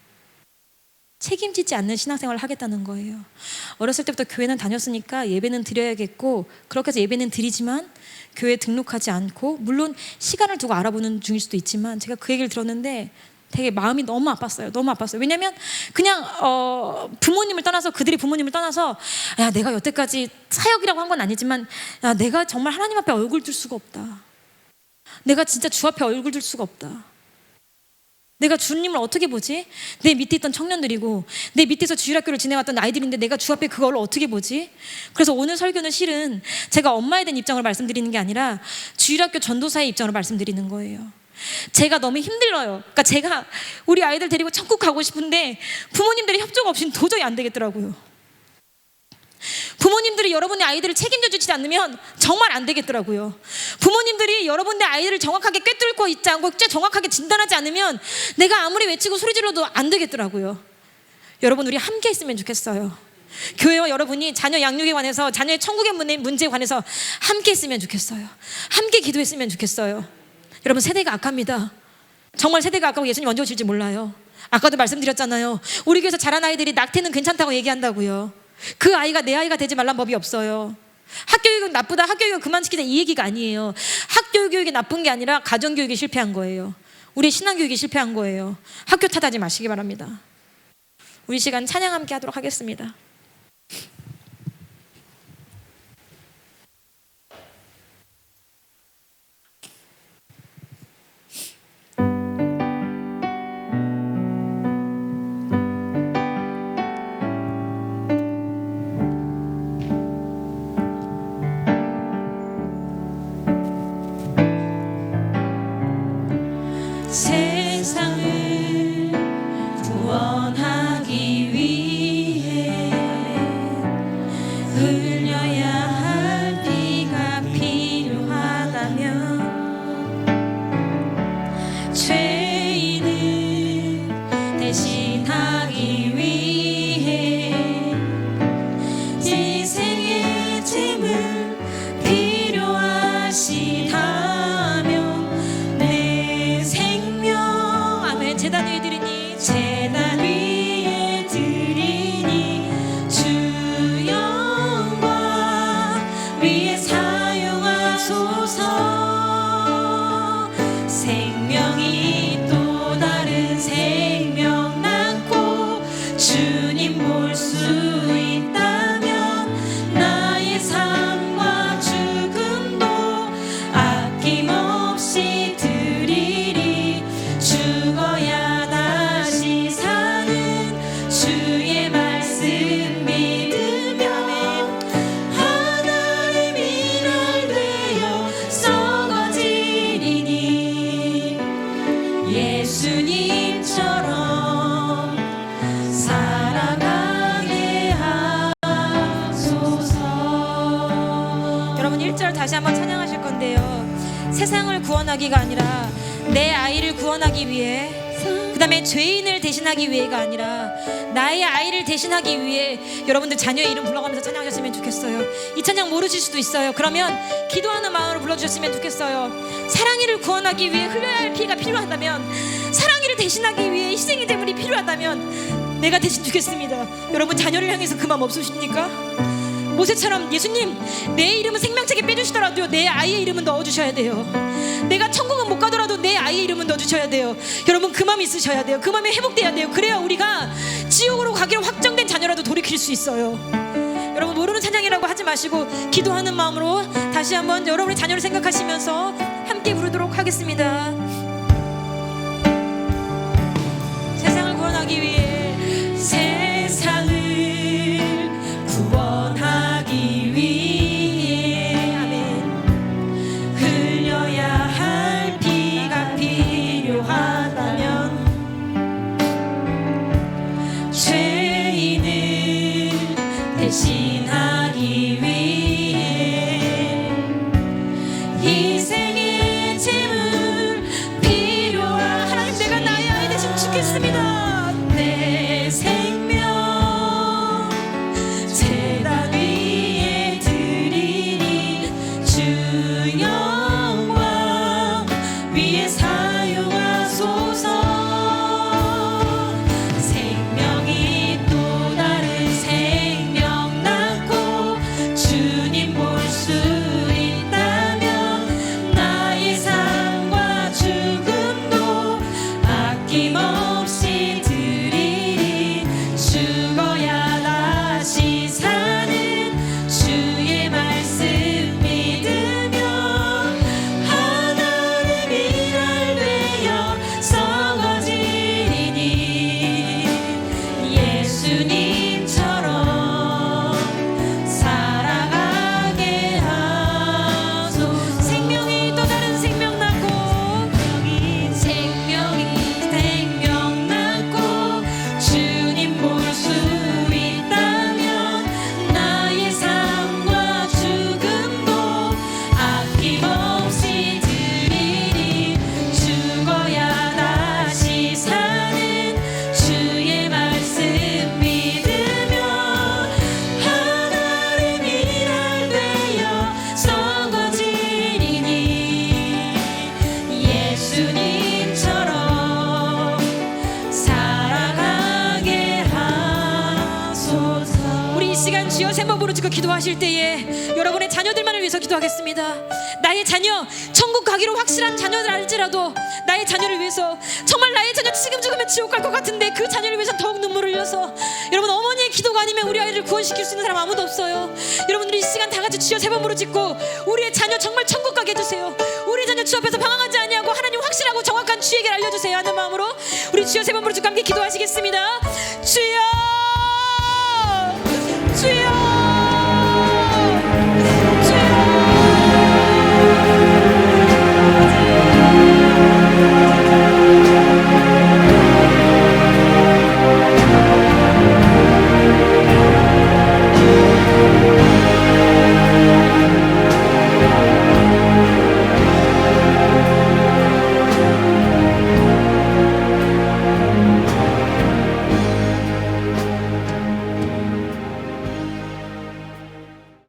S1: 책임지지 않는 신앙생활을 하겠다는 거예요. 어렸을 때부터 교회는 다녔으니까 예배는 드려야겠고, 그렇게 해서 예배는 드리지만 교회에 등록하지 않고, 물론 시간을 두고 알아보는 중일 수도 있지만, 제가 그 얘기를 들었는데 되게 마음이 너무 아팠어요. 너무 아팠어요. 왜냐면 그냥 부모님을 떠나서, 그들이 부모님을 떠나서 야 내가 여태까지 사역이라고 한 건 아니지만 야 내가 정말 하나님 앞에 얼굴 들 수가 없다. 내가 진짜 주 앞에 얼굴 들 수가 없다. 내가 주님을 어떻게 보지? 내 밑에 있던 청년들이고 내 밑에서 주일학교를 지내왔던 아이들인데 내가 주 앞에 그걸 어떻게 보지? 그래서 오늘 설교는 실은 제가 엄마에 대한 입장으로 말씀드리는 게 아니라 주일학교 전도사의 입장으로 말씀드리는 거예요. 제가 너무 힘들어요. 그러니까 제가 우리 아이들 데리고 천국 가고 싶은데 부모님들의 협조가 없이는 도저히 안 되겠더라고요. 부모님들이 여러분의 아이들을 책임져 주지 않으면 정말 안 되겠더라고요. 부모님들이 여러분의 아이들을 정확하게 꿰뚫고 있지 않고 정확하게 진단하지 않으면 내가 아무리 외치고 소리 질러도 안 되겠더라고요. 여러분 우리 함께 있으면 좋겠어요. 교회와 여러분이 자녀 양육에 관해서, 자녀의 천국의 문제에 관해서 함께 있으면 좋겠어요. 함께 기도했으면 좋겠어요. 여러분 세대가 악합니다. 정말 세대가 악하고 예수님 언제 오실지 몰라요. 아까도 말씀드렸잖아요. 우리 교회에서 자란 아이들이 낙태는 괜찮다고 얘기한다고요. 그 아이가 내 아이가 되지 말란 법이 없어요. 학교교육은 나쁘다, 학교교육 그만 시키자 이 얘기가 아니에요. 학교교육이 나쁜 게 아니라 가정교육이 실패한 거예요. 우리 신앙교육이 실패한 거예요. 학교 탓하지 마시기 바랍니다. 우리 시간 찬양 함께 하도록 하겠습니다.
S2: 세상을 구원하기 위해 흘려야 할 피가 필요하다면 죄인을 대신하기 위해 희생의 제물 필요하시다면 내 생명
S1: 재단 위에 드리니
S2: 재단 위에 드리니
S1: 다시 한번 찬양하실 건데요. 세상을 구원하기가 아니라 내 아이를 구원하기 위해, 그 다음에 죄인을 대신하기 위해가 아니라 나의 아이를 대신하기 위해 여러분들 자녀의 이름 불러가면서 찬양하셨으면 좋겠어요. 이 찬양 모르실 수도 있어요. 그러면 기도하는 마음으로 불러주셨으면 좋겠어요. 사랑이를 구원하기 위해 흘려야 할 피가 필요하다면, 사랑이를 대신하기 위해 희생의 제물이 필요하다면 내가 대신 주겠습니다. 여러분 자녀를 향해서 그 마음 없으십니까? 모세처럼 예수님 내 이름은 생명책에 빼주시더라도 내 아이의 이름은 넣어주셔야 돼요. 내가 천국은 못 가더라도 내 아이의 이름은 넣어주셔야 돼요. 여러분 그 마음 있으셔야 돼요. 그 마음이 회복돼야 돼요. 그래야 우리가 지옥으로 가기로 확정된 자녀라도 돌이킬 수 있어요. 여러분 모르는 찬양이라고 하지 마시고 기도하는 마음으로 다시 한번 여러분의 자녀를 생각하시면서 함께 부르도록 하겠습니다. 세상을 구원하기 위해,
S2: 세상을 구원하기 위해
S1: 아멘.
S2: 흘려야 할 피가 필요하다면, 죄인을 대신하기 위해 희생의 제물 필요한,
S1: 하나님 내가 나의 아이 대신 죽겠습니다.
S2: 내 생명 제단 위에 드리니 주 영광 위에 사용하소서. 생명이 또 다른 생명 낳고 주님 볼 수 있다면 나의 삶과 죽음도 아낌없이 드리리. 죽어야 다시 사는 주의 말씀 믿으며 하나님 일할 되어 썩어지리니 예수님처럼 살아가게 하소서.
S1: 생명이 또 다른 생명 낳고,
S2: 생명 낳고 주님 볼 수 있다면 나의 삶과 죽음도 아낌없이 드리리. 죽어야 다시 사는 주의 말씀 믿으며 하나님 일할 되어 썩어지리니 예수님처럼 살아가게 하소서.
S1: 우리 이 시간 주여 세 번 부르짖고 기도하실 때에 여러분의 자녀들만을 위해서 기도하겠습니다. 나의 자녀 천국 가기로 확실한 자녀들 알지라도 나의 자녀를 위해서, 정말 나의 자녀 지금 죽으면 지옥 갈 것 같은데 그 자녀를 위해서 더욱 눈물을 흘려서, 여러분 어머니의 기도가 아니면 우리 아이를 구원시킬 수 있는 사람 아무도 없어요. 여러분들이 이 시간 다 같이 주여 세 번 부르짖고 우리의 자녀 정말 천국 가게 해주세요. 우리 자녀 주 앞에서 방황하지 아니하고 하나님 확실하고 정확한 주의 길 알려주세요 하는 마음으로 우리 주여 세 번 부르짖고 함께 기도하시겠습니다. 주여